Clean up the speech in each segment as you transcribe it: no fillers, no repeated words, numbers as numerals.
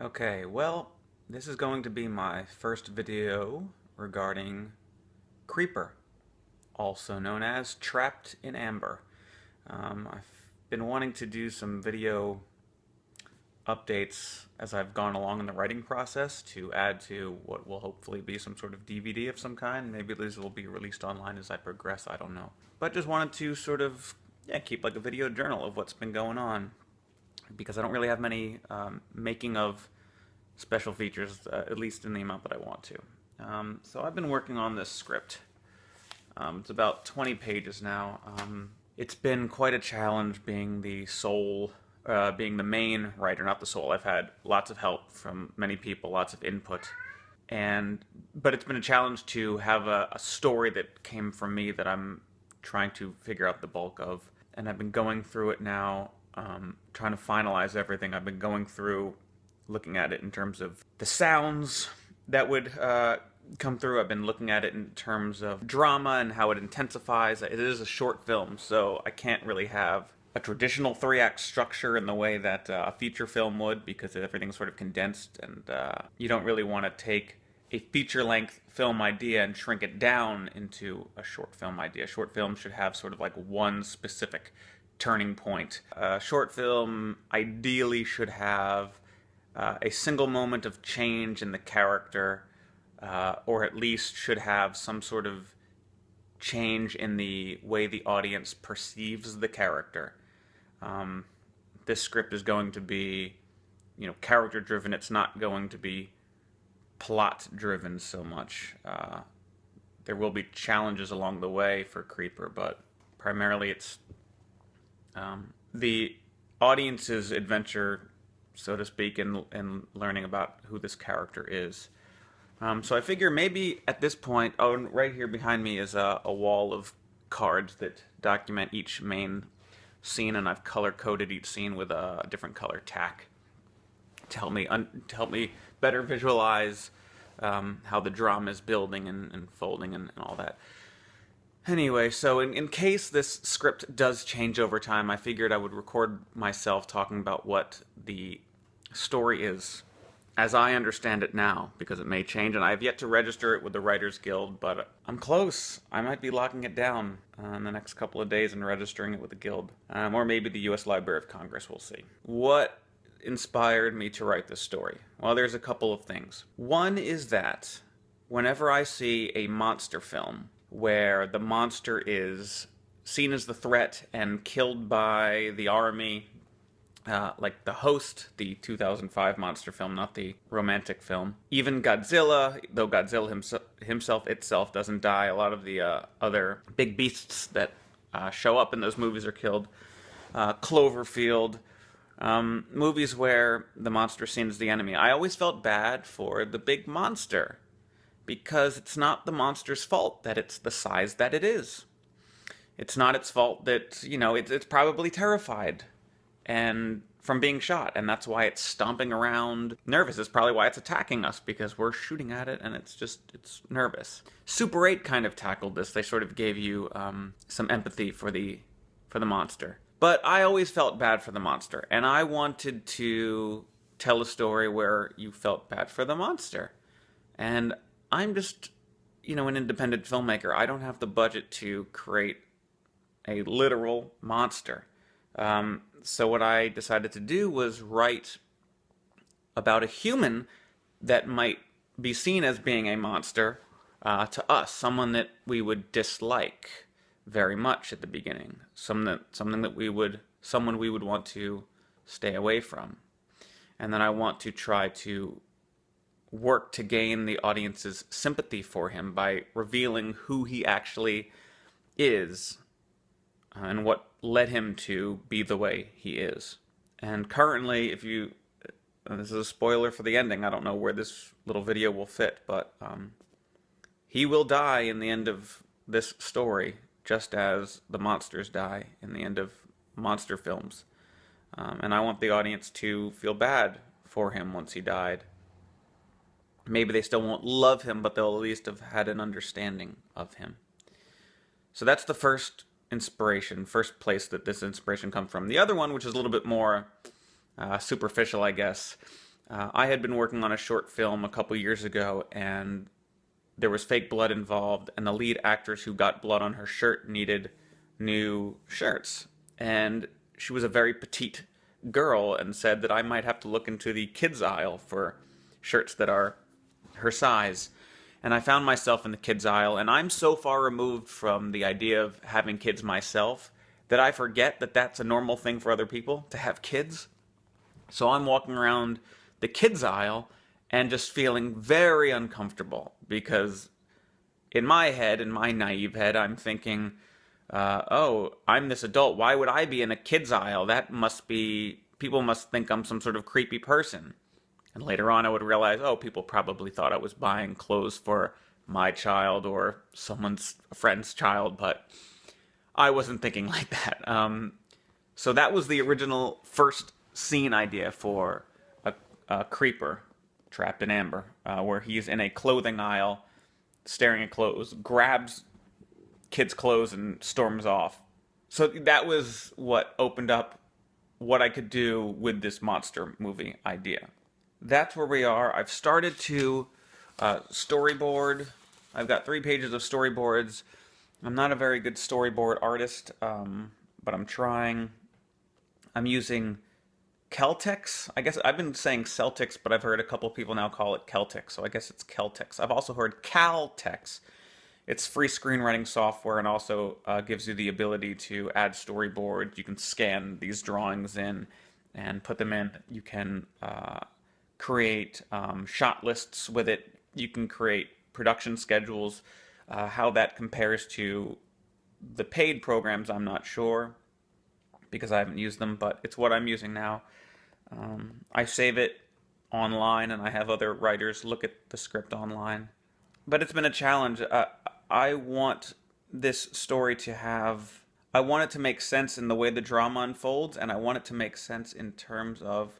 Okay, well, this is going to be my first video regarding Creeper, also known as Trapped in Amber. I've been wanting to do some video updates as I've gone along in the writing process to add to what will hopefully be some sort of DVD of some kind. Maybe these will be released online as I progress, I don't know. But just wanted to sort of, keep like a video journal of what's been going on because I don't really have many making of special features, at least in the amount that I want to. So I've been working on this script. It's about 20 pages now. It's been quite a challenge being being the main writer, not the sole. I've had lots of help from many people, lots of input, but it's been a challenge to have a story that came from me that I'm trying to figure out the bulk of. And I've been going through it now, trying to finalize everything. I've been going through looking at it in terms of the sounds that would come through. I've been looking at it in terms of drama and how it intensifies. It is a short film, so I can't really have a traditional three-act structure in the way that a feature film would, because everything's sort of condensed, and you don't really want to take a feature-length film idea and shrink it down into a short film idea. Short film should have sort of like one specific turning point. A short film ideally should have a single moment of change in the character, or at least should have some sort of change in the way the audience perceives the character. This script is going to be, character-driven. It's not going to be plot-driven so much. There will be challenges along the way for Creeper, but primarily it's the audience's adventure, so to speak, in learning about who this character is. So I figure maybe at this point, right here behind me is a wall of cards that document each main scene, and I've color-coded each scene with a different color tack to help me better visualize how the drama is building and folding and all that. Anyway, so in case this script does change over time, I figured I would record myself talking about what the story is as I understand it now, because it may change, and I have yet to register it with the Writers Guild, but I'm close. I might be locking it down in the next couple of days and registering it with the Guild. Or maybe the U.S. Library of Congress, we'll see. What inspired me to write this story? Well, there's a couple of things. One is that whenever I see a monster film where the monster is seen as the threat and killed by the army, like The Host, the 2005 monster film, not the romantic film. Even Godzilla, though Godzilla himself itself doesn't die, a lot of the other big beasts that show up in those movies are killed. Cloverfield, movies where the monster is seen as the enemy. I always felt bad for the big monster, because it's not the monster's fault that it's the size that it is. It's not its fault that, it's probably terrified and from being shot, and that's why it's stomping around nervous. It's probably why it's attacking us, because we're shooting at it and it's nervous. Super 8 kind of tackled this. They sort of gave you some empathy for the monster. But I always felt bad for the monster, and I wanted to tell a story where you felt bad for the monster. And I'm just, an independent filmmaker. I don't have the budget to create a literal monster. So what I decided to do was write about a human that might be seen as being a monster to us, someone that we would dislike very much at the beginning, someone we would want to stay away from. And then I want to try to work to gain the audience's sympathy for him by revealing who he actually is and what led him to be the way he is. And currently, this is a spoiler for the ending, I don't know where this little video will fit, but he will die in the end of this story, just as the monsters die in the end of monster films. And I want the audience to feel bad for him once he died. Maybe they still won't love him, but they'll at least have had an understanding of him. So that's the first place that this inspiration comes from. The other one, which is a little bit more superficial, I guess, I had been working on a short film a couple years ago, and there was fake blood involved, and the lead actress who got blood on her shirt needed new shirts. And she was a very petite girl and said that I might have to look into the kids aisle for shirts that are her size. And I found myself in the kids aisle, and I'm so far removed from the idea of having kids myself that I forget that that's a normal thing for other people to have kids. So I'm walking around the kids aisle and just feeling very uncomfortable because in my head, in my naive head, I'm thinking, oh, I'm this adult. Why would I be in a kids aisle? People must think I'm some sort of creepy person. And later on I would realize, oh, people probably thought I was buying clothes for my child or someone's friend's child, but I wasn't thinking like that. So that was the original first scene idea for a creeper trapped in amber, where he's in a clothing aisle staring at clothes, grabs kids' clothes and storms off. So that was what opened up what I could do with this monster movie idea. That's where we are. I've started to storyboard. I've got 3 pages of storyboards. I'm not a very good storyboard artist, but I'm trying. I'm using Celtics. I guess I've been saying Celtics, but I've heard a couple people now call it Celtic, so I guess it's Celtics. I've also heard Caltex. It's free screenwriting software and also gives you the ability to add storyboards. You can scan these drawings in and put them in. You can create shot lists with it. You can create production schedules. How that compares to the paid programs, I'm not sure because I haven't used them, but it's what I'm using now. I save it online and I have other writers look at the script online. But it's been a challenge. I want this story I want it to make sense in the way the drama unfolds, and I want it to make sense in terms of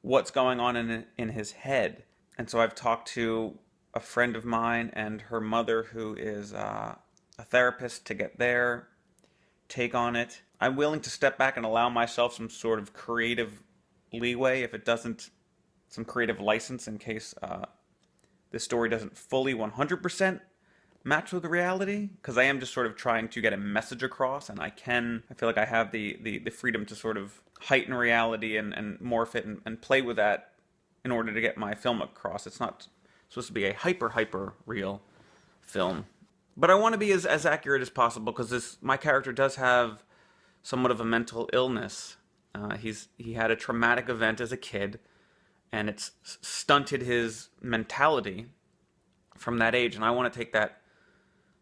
what's going on in his head. And so I've talked to a friend of mine and her mother, who is a therapist, to get their take on it. I'm willing to step back and allow myself some sort of creative leeway if it doesn't, some creative license in case this story doesn't fully 100% match with reality, because I am just sort of trying to get a message across, and I feel like I have the freedom to sort of heighten reality and morph it and play with that in order to get my film across. It's not supposed to be a hyper real film, but I want to be as accurate as possible because my character does have somewhat of a mental illness. He had a traumatic event as a kid, and it's stunted his mentality from that age, and I want to take that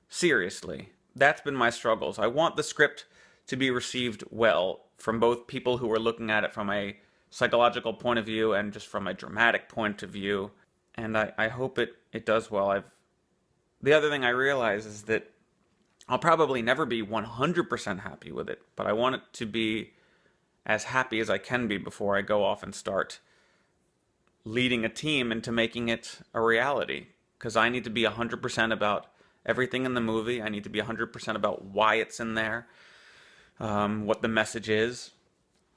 seriously. That's been my struggles. I want the script to be received well from both people who are looking at it from a psychological point of view and just from a dramatic point of view, and I hope it does well. The other thing I realize is that I'll probably never be 100% happy with it, but I want it to be as happy as I can be before I go off and start leading a team into making it a reality, because I need to be 100% about everything in the movie. I need to be 100% about why it's in there, what the message is.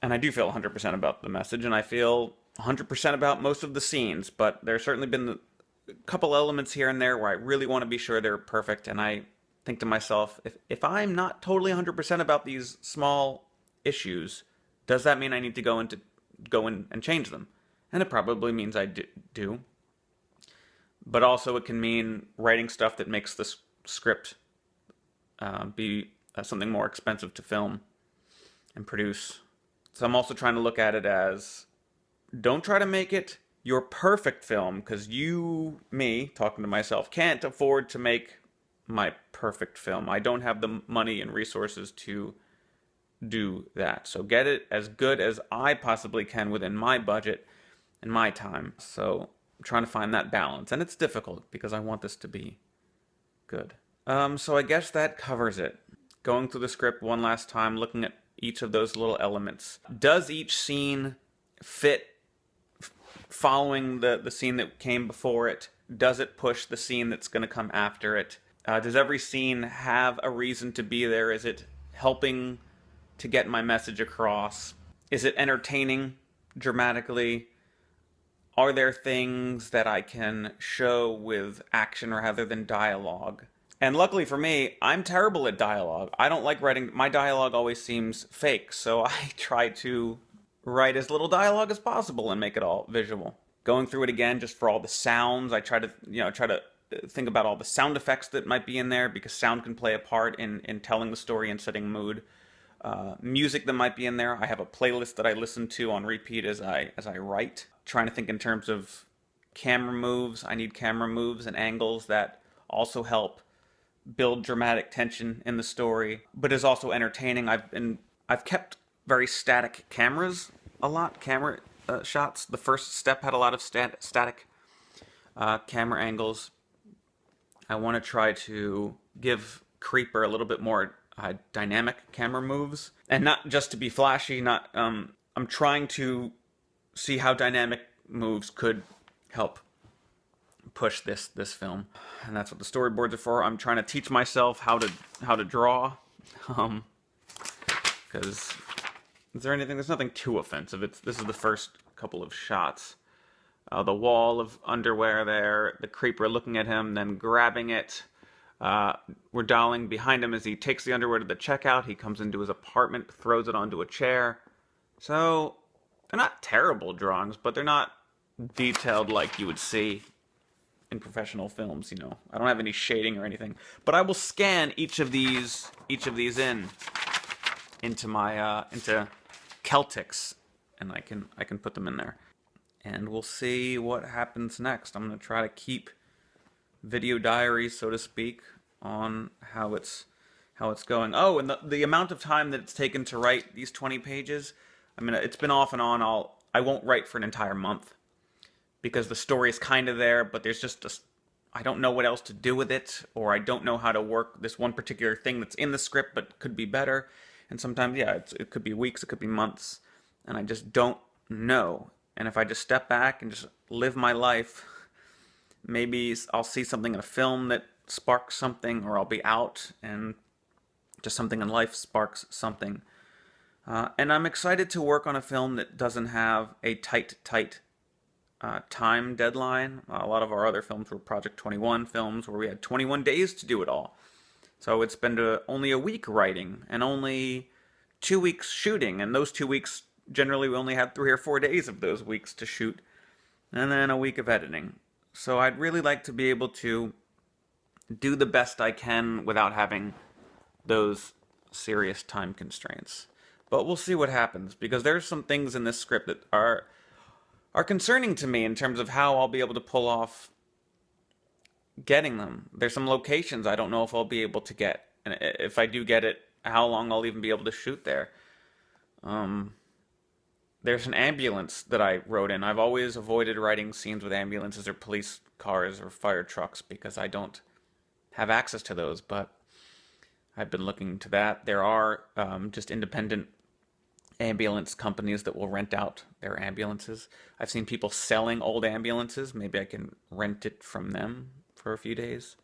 And I do feel 100% about the message, and I feel 100% about most of the scenes, but there's certainly been a couple elements here and there where I really want to be sure they're perfect, and I think to myself, if I'm not totally 100% about these small issues, does that mean I need to go in and change them? And it probably means I do. But also it can mean writing stuff that makes the script be something more expensive to film and produce. So I'm also trying to look at it as, don't try to make it your perfect film, because me, talking to myself, can't afford to make my perfect film. I don't have the money and resources to do that. So get it as good as I possibly can within my budget and my time. So I'm trying to find that balance, and it's difficult because I want this to be good. So I guess that covers it. Going through the script one last time, looking at each of those little elements. Does each scene fit following the scene that came before it? Does it push the scene that's going to come after it? Does every scene have a reason to be there? Is it helping to get my message across? Is it entertaining dramatically? Are there things that I can show with action rather than dialogue? And luckily for me, I'm terrible at dialogue. I don't like writing. My dialogue always seems fake, so I try to write as little dialogue as possible and make it all visual. Going through it again just for all the sounds, I try to think about all the sound effects that might be in there, because sound can play a part in telling the story and setting mood. Music that might be in there. I have a playlist that I listen to on repeat as I write. Trying to think in terms of camera moves. I need camera moves and angles that also help build dramatic tension in the story, but is also entertaining. I've kept very static cameras a lot. Camera shots. The first step had a lot of static camera angles. I want to try to give Creeper a little bit more dynamic camera moves, and not just to be flashy. Not I'm trying to see how dynamic moves could help push this film, and that's what the storyboards are for. I'm trying to teach myself how to draw, because there's nothing too offensive. This is the first couple of shots. The wall of underwear there, the creeper looking at him, then grabbing it. We're dialing behind him as he takes the underwear to the checkout. He comes into his apartment, throws it onto a chair. So they're not terrible drawings, but they're not detailed like you would see in professional films. I don't have any shading or anything, but I will scan each of these into my into Celtics, and I can put them in there, and we'll see what happens next. I'm going to try to keep video diaries, so to speak, on how it's going. Oh, and the amount of time that it's taken to write these 20 pages. I mean, it's been off and on. I won't write for an entire month, because the story is kind of there, but there's just I don't know what else to do with it, or I don't know how to work this one particular thing that's in the script but could be better. And sometimes, yeah, it could be weeks, it could be months, and I just don't know. And if I just step back and just live my life, maybe I'll see something in a film that sparks something, or I'll be out and just something in life sparks something. And I'm excited to work on a film that doesn't have a tight time deadline. A lot of our other films were Project 21 films where we had 21 days to do it all. So it's been only a week writing and only 2 weeks shooting. And those 2 weeks, generally we only had 3 or 4 days of those weeks to shoot. And then a week of editing. So I'd really like to be able to do the best I can without having those serious time constraints. But we'll see what happens, because there's some things in this script that are concerning to me in terms of how I'll be able to pull off getting them. There's some locations I don't know if I'll be able to get, and if I do get it, how long I'll even be able to shoot there. There's an ambulance that I wrote in. I've always avoided writing scenes with ambulances or police cars or fire trucks because I don't have access to those, but I've been looking into that. There are just independent ambulance companies that will rent out their ambulances. I've seen people selling old ambulances. Maybe I can rent it from them for a few days.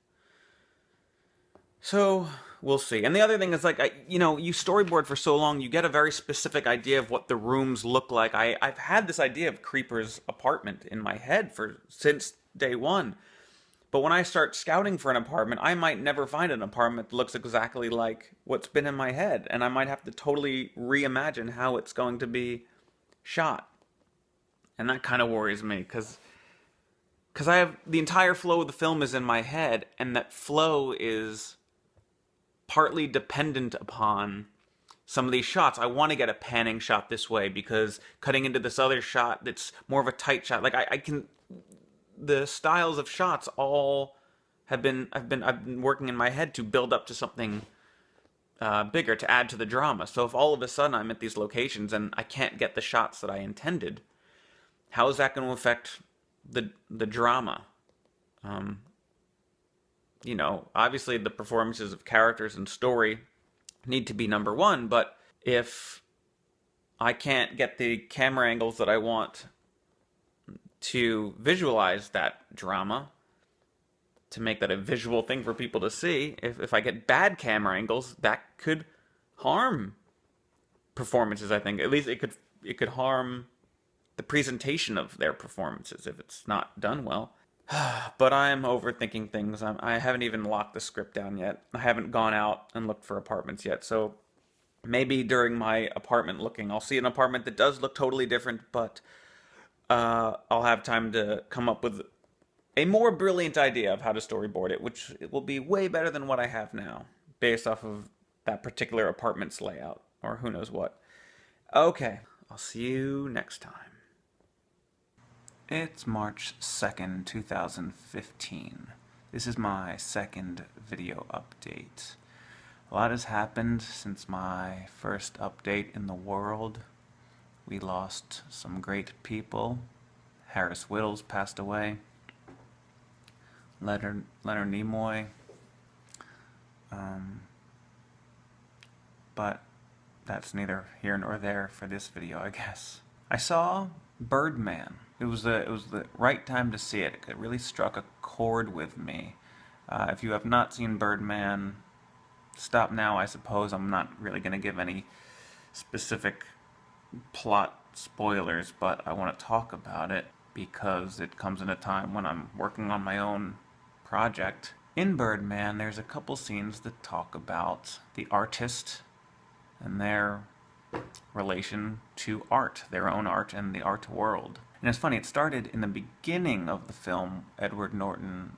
So we'll see. And the other thing is, like, you storyboard for so long, you get a very specific idea of what the rooms look like. I've had this idea of Creeper's apartment in my head since day one. But when I start scouting for an apartment, I might never find an apartment that looks exactly like what's been in my head. And I might have to totally reimagine how it's going to be shot. And that kind of worries me, because I have the entire flow of the film is in my head, and that flow is partly dependent upon some of these shots. I want to get a panning shot this way because cutting into this other shot that's more of a tight shot. Like the styles of shots all I've been working in my head to build up to something bigger, to add to the drama. So if all of a sudden I'm at these locations and I can't get the shots that I intended, how is that going to affect the drama? Obviously the performances of characters and story need to be number one, but if I can't get the camera angles that I want to visualize that drama, to make that a visual thing for people to see, if I get bad camera angles, that could harm performances, I think. At least it could harm the presentation of their performances if it's not done well. But I'm overthinking things. I haven't even locked the script down yet. I haven't gone out and looked for apartments yet. So maybe during my apartment looking, I'll see an apartment that does look totally different, but I'll have time to come up with a more brilliant idea of how to storyboard it, which it will be way better than what I have now, based off of that particular apartment's layout, or who knows what. Okay, I'll see you next time. It's March 2nd, 2015. This is my second video update. A lot has happened since my first update in the world. We lost some great people. Harris Whittles passed away. Leonard Nimoy. But that's neither here nor there for this video, I guess. I saw Birdman. It was the right time to see it. It really struck a chord with me. If you have not seen Birdman, stop now, I suppose. I'm not really going to give any specific plot spoilers, but I want to talk about it because it comes in a time when I'm working on my own project. In Birdman, there's a couple scenes that talk about the artist and their relation to art, their own art and the art world. And it's funny, it started in the beginning of the film. Edward Norton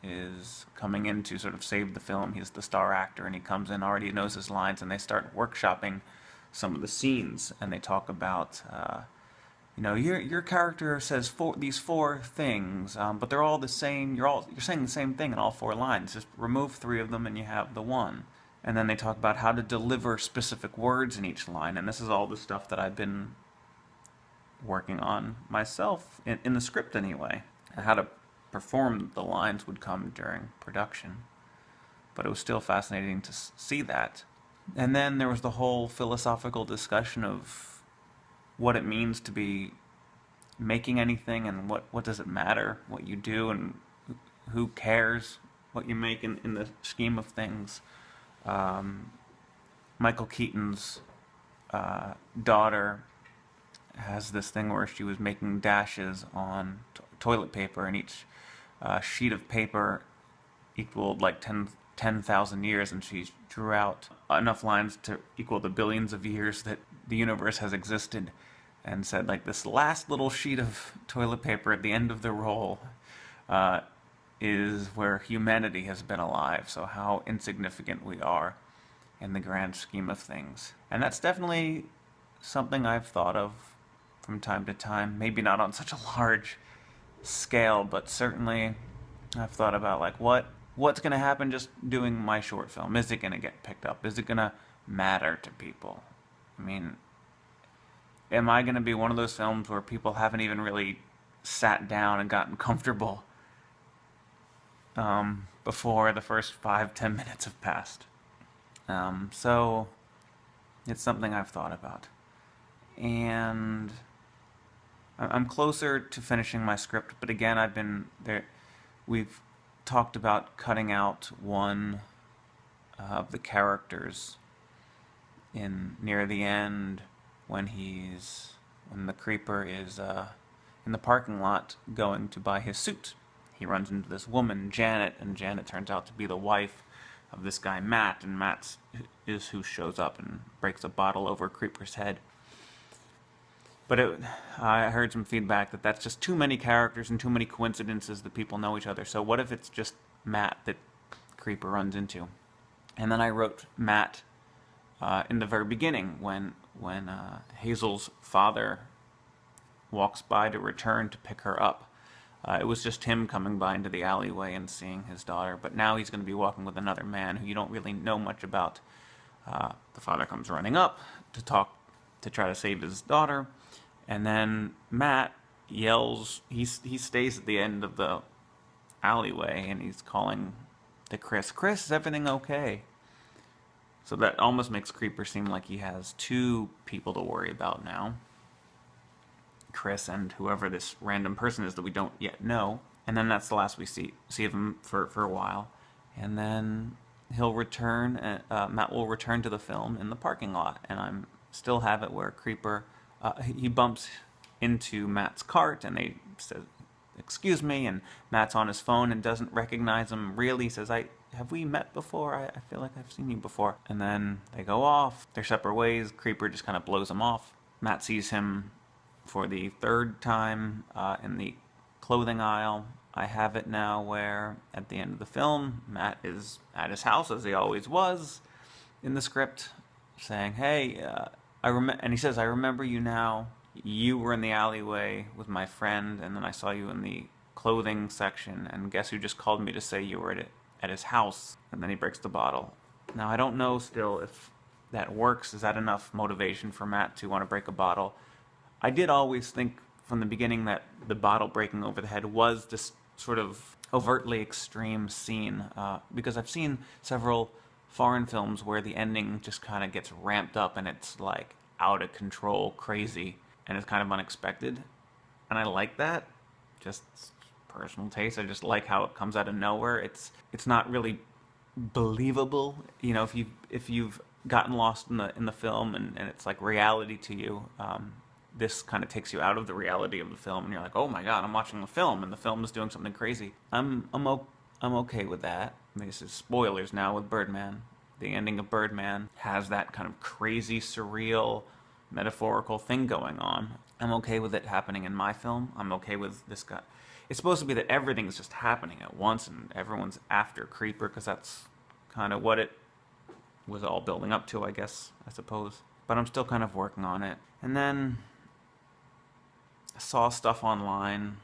is coming in to sort of save the film. He's the star actor, and he comes in, already knows his lines, and they start workshopping some of the scenes, and they talk about, you know, your character says these four things, but they're all the same. You're saying the same thing in all four lines. Just remove three of them, and you have the one. And then they talk about how to deliver specific words in each line, and this is all the stuff that I've been working on myself, in the script anyway. And how to perform the lines would come during production. But it was still fascinating to see that. And then there was the whole philosophical discussion of what it means to be making anything, and what does it matter what you do, and who cares what you make in the scheme of things. Michael Keaton's daughter has this thing where she was making dashes on toilet paper, and each sheet of paper equaled like 10,000 years, and she drew out enough lines to equal the billions of years that the universe has existed, and said, like, this last little sheet of toilet paper at the end of the roll is where humanity has been alive, so how insignificant we are in the grand scheme of things. And that's definitely something I've thought of from time to time, maybe not on such a large scale, but certainly I've thought about, like, what's going to happen just doing my short film? Is it going to get picked up? Is it going to matter to people? I mean, am I going to be one of those films where people haven't even really sat down and gotten comfortable before the first 5-10 minutes have passed? So it's something I've thought about. And I'm closer to finishing my script, but again, I've been there. We've talked about cutting out one of the characters near the end when the creeper is in the parking lot going to buy his suit. He runs into this woman, Janet, and Janet turns out to be the wife of this guy, Matt, and Matt is who shows up and breaks a bottle over Creeper's head. But I heard some feedback that that's just too many characters and too many coincidences that people know each other. So what if it's just Matt that Creeper runs into? And then I wrote Matt in the very beginning when Hazel's father walks by to return to pick her up. It was just him coming by into the alleyway and seeing his daughter. But now he's going to be walking with another man who you don't really know much about. The father comes running up to try to save his daughter. And then Matt yells, he stays at the end of the alleyway, and he's calling to Chris, "Chris, is everything okay?" So that almost makes Creeper seem like he has two people to worry about now. Chris and whoever this random person is that we don't yet know. And then that's the last we see of him for a while. And then he'll return, Matt will return to the film in the parking lot, and I'm still have it where Creeper, he bumps into Matt's cart, and they said, "Excuse me," and Matt's on his phone and doesn't recognize him. Really, says, "Have we met before? I feel like I've seen you before." And then they go off their separate ways. Creeper just kind of blows him off. Matt sees him for the third time in the clothing aisle. I have it now where at the end of the film, Matt is at his house as he always was in the script, saying, "Hey, and he says, I remember you now. You were in the alleyway with my friend, and then I saw you in the clothing section, and guess who just called me to say you were at his house?" And then he breaks the bottle. Now, I don't know still if that works. Is that enough motivation for Matt to want to break a bottle? I did always think from the beginning that the bottle breaking over the head was this sort of overtly extreme scene, because I've seen several foreign films where the ending just kind of gets ramped up and it's like out of control, crazy, and it's kind of unexpected. And I like that. Just personal taste. I just like how it comes out of nowhere. It's not really believable. You know, if you've gotten lost in the film and it's like reality to you, this kind of takes you out of the reality of the film, and you're like, "Oh my god, I'm watching the film, and the film is doing something crazy." I'm okay with that. This is spoilers now with Birdman. The ending of Birdman has that kind of crazy, surreal, metaphorical thing going on. I'm okay with it happening in my film. I'm okay with this guy. It's supposed to be that everything's just happening at once, and everyone's after Creeper, because that's kind of what it was all building up to, I guess, I suppose. But I'm still kind of working on it. And then I saw stuff online,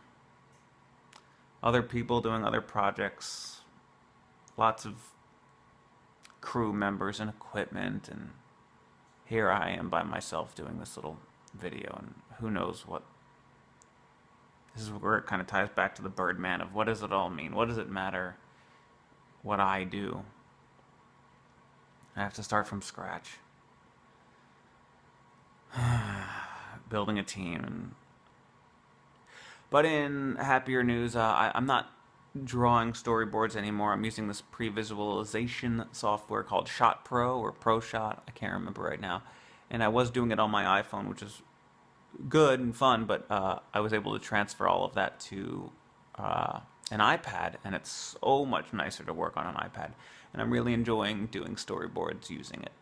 other people doing other projects, lots of crew members and equipment, and here I am by myself doing this little video, and who knows what. This is where it kind of ties back to the Birdman of what does it all mean? What does it matter what I do? I have to start from scratch. Building a team. But in happier news, I'm not drawing storyboards anymore. I'm using this pre-visualization software called Shot Pro or ProShot. I can't remember right now. And I was doing it on my iPhone, which is good and fun, but I was able to transfer all of that to an iPad, and it's so much nicer to work on an iPad. And I'm really enjoying doing storyboards using it.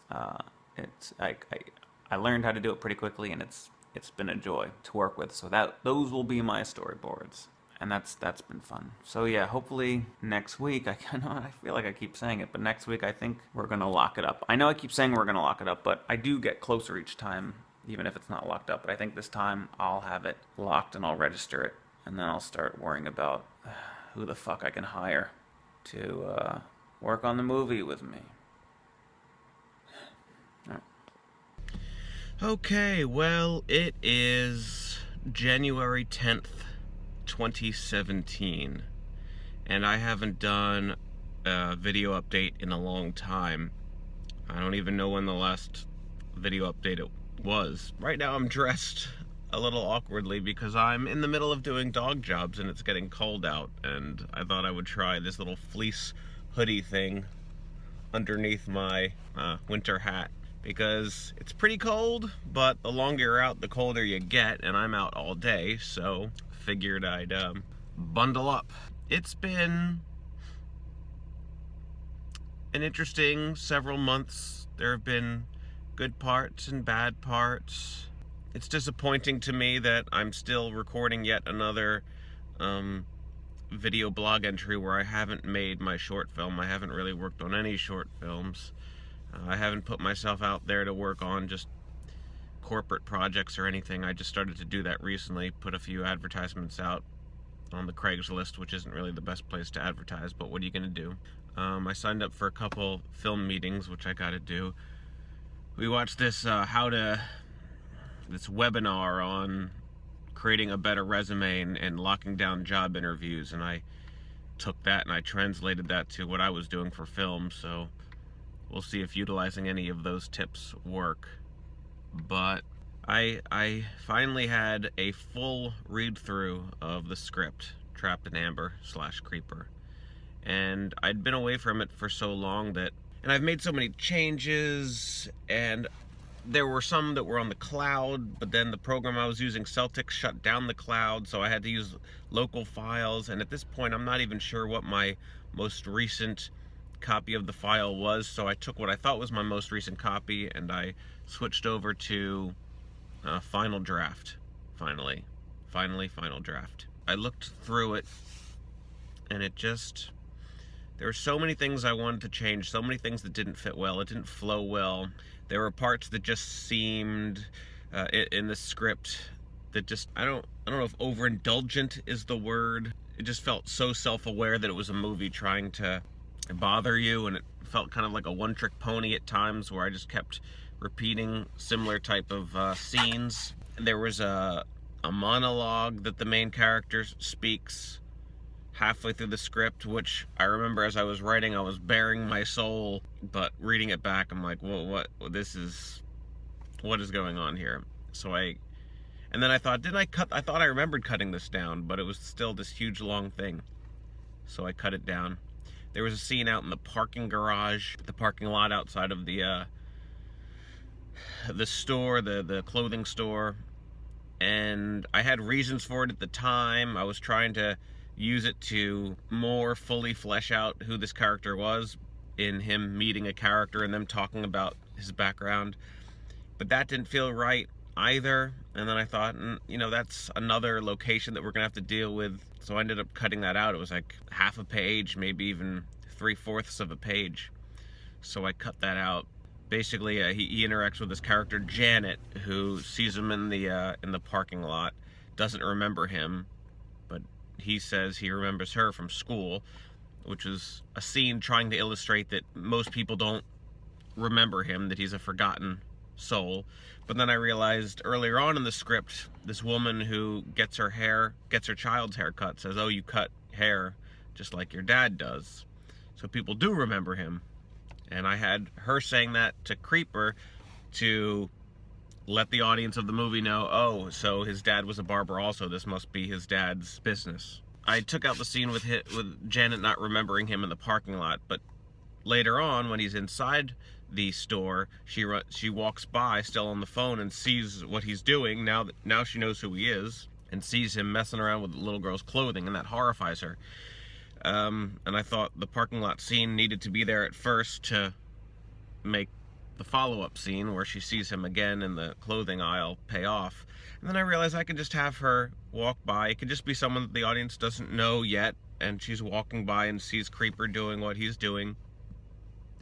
I learned how to do it pretty quickly, and it's been a joy to work with. So those will be my storyboards, and that's been fun. So yeah, hopefully next week, I feel like I keep saying it, but next week I think we're gonna lock it up. I know I keep saying we're gonna lock it up, but I do get closer each time, even if it's not locked up. But I think this time I'll have it locked and I'll register it, and then I'll start worrying about who the fuck I can hire to work on the movie with me. Okay, well, it is January 10th, 2017, and I haven't done a video update in a long time. I don't even know when the last video update it was. Right now I'm dressed a little awkwardly because I'm in the middle of doing dog jobs and it's getting cold out, and I thought I would try this little fleece hoodie thing underneath my winter hat, because it's pretty cold, but the longer you're out, the colder you get, and I'm out all day, so figured I'd bundle up. It's been an interesting several months. There have been good parts and bad parts. It's disappointing to me that I'm still recording yet another video blog entry where I haven't made my short film. I haven't really worked on any short films. I haven't put myself out there to work on just corporate projects or anything. I just started to do that recently, put a few advertisements out on the Craigslist, which isn't really the best place to advertise, but what are you going to do? I signed up for a couple film meetings, which I got to do. We watched this this webinar on creating a better resume and locking down job interviews, and I took that and I translated that to what I was doing for film, so we'll see if utilizing any of those tips work. But I finally had a full read-through of the script, Trapped in Amber / Creeper. And I'd been away from it for so long and I've made so many changes, and there were some that were on the cloud, but then the program I was using, Celtic, shut down the cloud, so I had to use local files. And at this point, I'm not even sure what my most recent copy of the file was, so I took what I thought was my most recent copy and I switched over to Final Draft. Finally, Final Draft. I looked through it, and there were so many things I wanted to change, so many things that didn't fit well. It didn't flow well. There were parts that just seemed in the script that just, I don't know if overindulgent is the word. It just felt so self-aware that it was a movie trying to bother you, and it felt kind of like a one-trick pony at times, where I just kept repeating similar type of scenes. There was a monologue that the main character speaks halfway through the script, which I remember as I was writing, I was bearing my soul, but reading it back, I'm like, well, what is going on here? And then I thought, I thought I remembered cutting this down, but it was still this huge long thing. So I cut it down. There was a scene out in the parking garage, the parking lot outside of the store, the clothing store, and I had reasons for it at the time. I was trying to use it to more fully flesh out who this character was, in him meeting a character and them talking about his background. But that didn't feel right either. And then I thought, that's another location that we're gonna have to deal with. So I ended up cutting that out. It was like half a page, maybe even 3/4 of a page. So I cut that out. Basically, he interacts with this character, Janet, who sees him in the parking lot, doesn't remember him, but he says he remembers her from school, which is a scene trying to illustrate that most people don't remember him, that he's a forgotten soul. But then I realized earlier on in the script, this woman who gets her child's hair cut, says, "Oh, you cut hair just like your dad does." So people do remember him. And I had her saying that to Creeper to let the audience of the movie know, oh, so his dad was a barber also. This must be his dad's business. I took out the scene with Janet not remembering him in the parking lot, but later on, when he's inside the store, she walks by, still on the phone, and sees what he's doing. Now she knows who he is, and sees him messing around with the little girl's clothing, and that horrifies her. And I thought the parking lot scene needed to be there at first to make the follow-up scene where she sees him again in the clothing aisle pay off. And then I realized I could just have her walk by. It could just be someone that the audience doesn't know yet, and she's walking by and sees Creeper doing what he's doing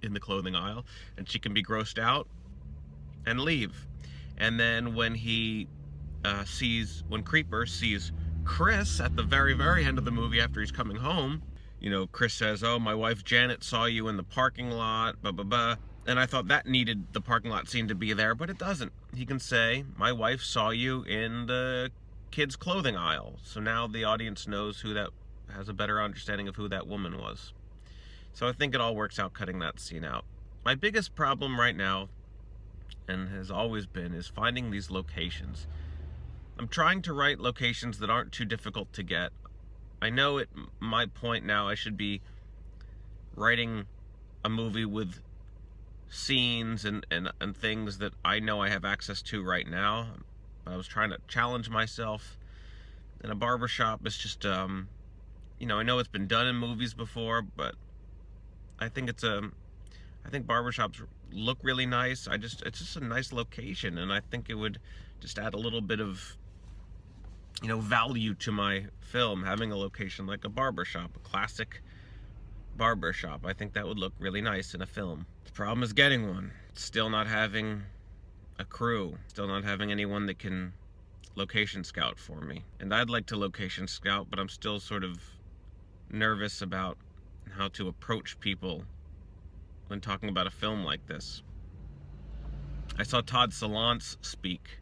in the clothing aisle, and she can be grossed out and leave. And then when when Creeper sees Chris at the very, very end of the movie after he's coming home, Chris says, "Oh, my wife Janet saw you in the parking lot, blah, blah, blah." And I thought that needed the parking lot scene to be there, but it doesn't. He can say, "My wife saw you in the kids' clothing aisle." So now the audience knows has a better understanding of who that woman was. So I think it all works out cutting that scene out. My biggest problem right now, and has always been, is finding these locations. I'm trying to write locations that aren't too difficult to get. I know at my point now I should be writing a movie with scenes and things that I know I have access to right now. I was trying to challenge myself. And a barbershop is just, I know it's been done in movies before, but I think barbershops look really nice. It's just a nice location, and I think it would just add a little bit of value to my film, having a location like a barbershop, a classic barbershop. I think that would look really nice in a film. The problem is getting one. Still not having a crew. Still not having anyone that can location scout for me. And I'd like to location scout, but I'm still sort of nervous about how to approach people when talking about a film like this. I saw Todd Solondz speak,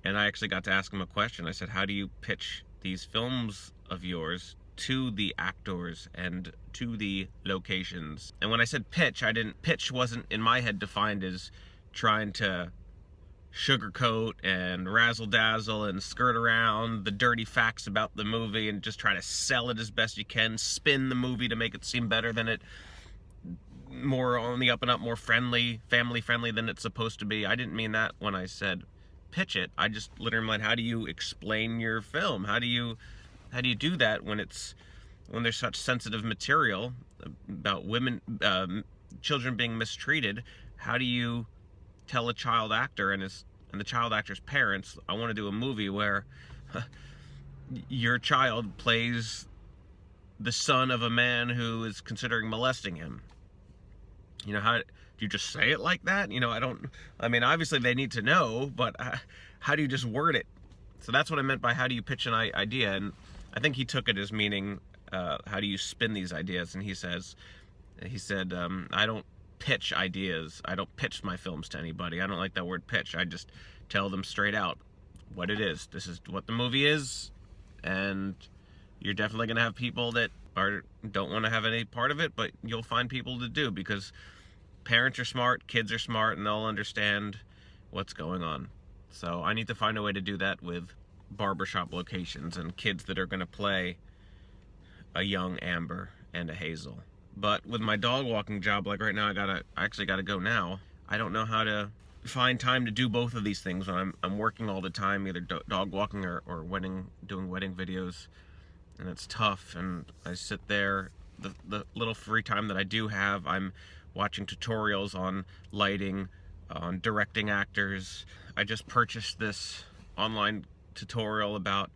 and I actually got to ask him a question. I said, how do you pitch these films of yours to the actors and to the locations? And when I said pitch wasn't in my head defined as trying to sugarcoat and razzle dazzle and skirt around the dirty facts about the movie and just try to sell it as best you can, spin the movie to make it seem better than it more on the up and up, more friendly, family friendly than it's supposed to be. I didn't mean that when I said pitch it. I just literally meant, how do you explain your film? How do you do that when there's such sensitive material about women, children being mistreated? How do you tell a child actor and the child actor's parents, I want to do a movie where your child plays the son of a man who is considering molesting him? How do you just say it like that? I mean, obviously they need to know, but how do you just word it? So that's what I meant by how do you pitch an idea. And I think he took it as meaning, how do you spin these ideas? And he said, I don't pitch ideas. I don't pitch my films to anybody. I don't like that word pitch. I just tell them straight out what it is. This is what the movie is, and you're definitely going to have people that don't want to have any part of it, but you'll find people to do, because parents are smart, kids are smart, and they'll understand what's going on. So I need to find a way to do that with barbershop locations and kids that are going to play a young Amber and a Hazel. But with my dog walking job, like right now, I actually gotta go now. I don't know how to find time to do both of these things when I'm working all the time, either dog walking or doing wedding videos, and it's tough. And I sit there, the little free time that I do have, I'm watching tutorials on lighting, on directing actors. I just purchased this online tutorial about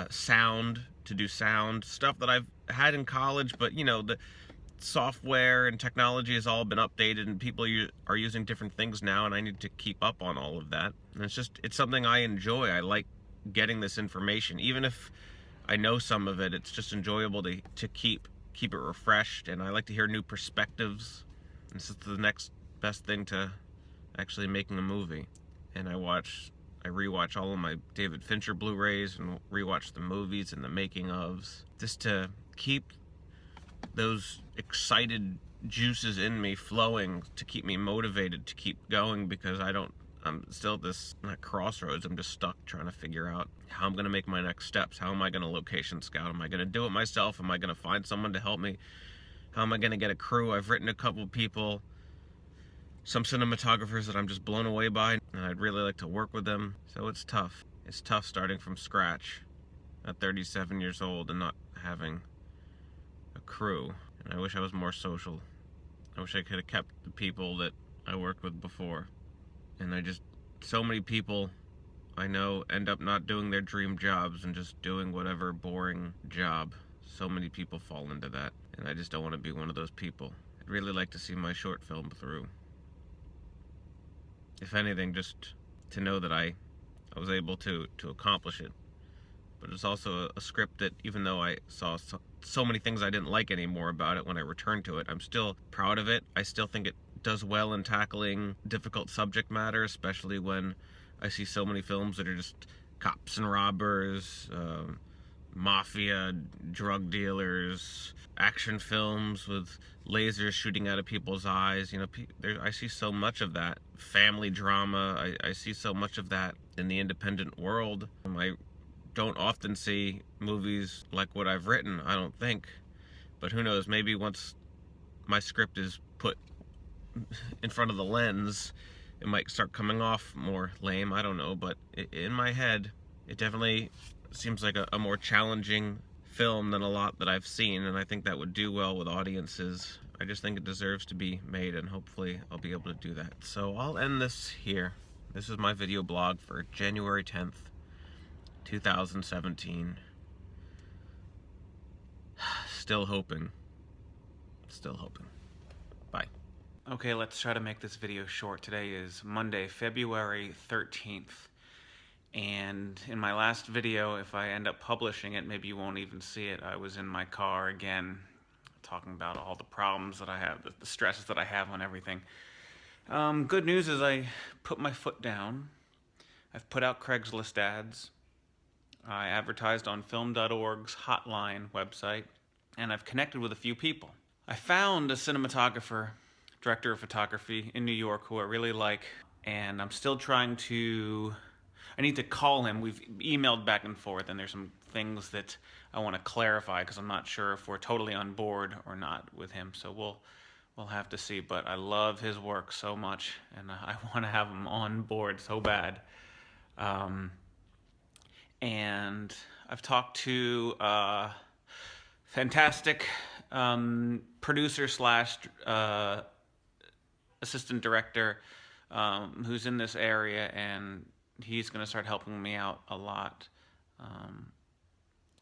sound, to do sound stuff that I've had in college, but the software and technology has all been updated, and people are using different things now, and I need to keep up on all of that. And it's something I enjoy. I like getting this information, even if I know some of it. It's just enjoyable to keep it refreshed, and I like to hear new perspectives. This is the next best thing to actually making a movie. And I rewatch all of my David Fincher Blu-rays and rewatch the movies and the making ofs, just to keep those excited juices in me flowing, to keep me motivated to keep going, because I'm still at this crossroads. I'm just stuck trying to figure out how I'm going to make my next steps. How am I going to location scout? Am I going to do it myself? Am I going to find someone to help me? How am I going to get a crew? I've written a couple people, some cinematographers that I'm just blown away by, and I'd really like to work with them. So it's tough. It's tough starting from scratch at 37 years old and not having a crew. And I wish I was more social. I wish I could have kept the people that I worked with before. And so many people I know end up not doing their dream jobs and just doing whatever boring job. So many people fall into that, and I just don't want to be one of those people. I'd really like to see my short film through. If anything, just to know that I was able to accomplish it. But it's also a script that, even though I saw so many things I didn't like anymore about it when I returned to it, I'm still proud of it. I still think it does well in tackling difficult subject matter, especially when I see so many films that are just cops and robbers, mafia, drug dealers, action films with lasers shooting out of people's eyes. I see so much of that. Family drama, I see so much of that in the independent world. I don't often see movies like what I've written, I don't think. But who knows, maybe once my script is put in front of the lens, it might start coming off more lame, I don't know. But in my head, it definitely seems like a more challenging film than a lot that I've seen, and I think that would do well with audiences. I just think it deserves to be made, and hopefully I'll be able to do that. So I'll end this here. This is my video blog for January 10th, 2017. Still hoping. Bye. Okay, let's try to make this video short. Today is Monday, February 13th. And in my last video, if I end up publishing it, maybe you won't even see it. I was in my car again, talking about all the problems that I have, the stresses that I have on everything. Good news is I put my foot down. I've put out Craigslist ads. I advertised on film.org's hotline website, and I've connected with a few people. I found a cinematographer, director of photography in New York, who I really like, and I'm still trying to... I need to call him. We've emailed back and forth, and there's some things that I want to clarify, because I'm not sure if we're totally on board or not with him. So we'll have to see. But I love his work so much, and I want to have him on board so bad. Um, and I've talked to fantastic producer slash assistant director who's in this area, and he's going to start helping me out a lot. Um,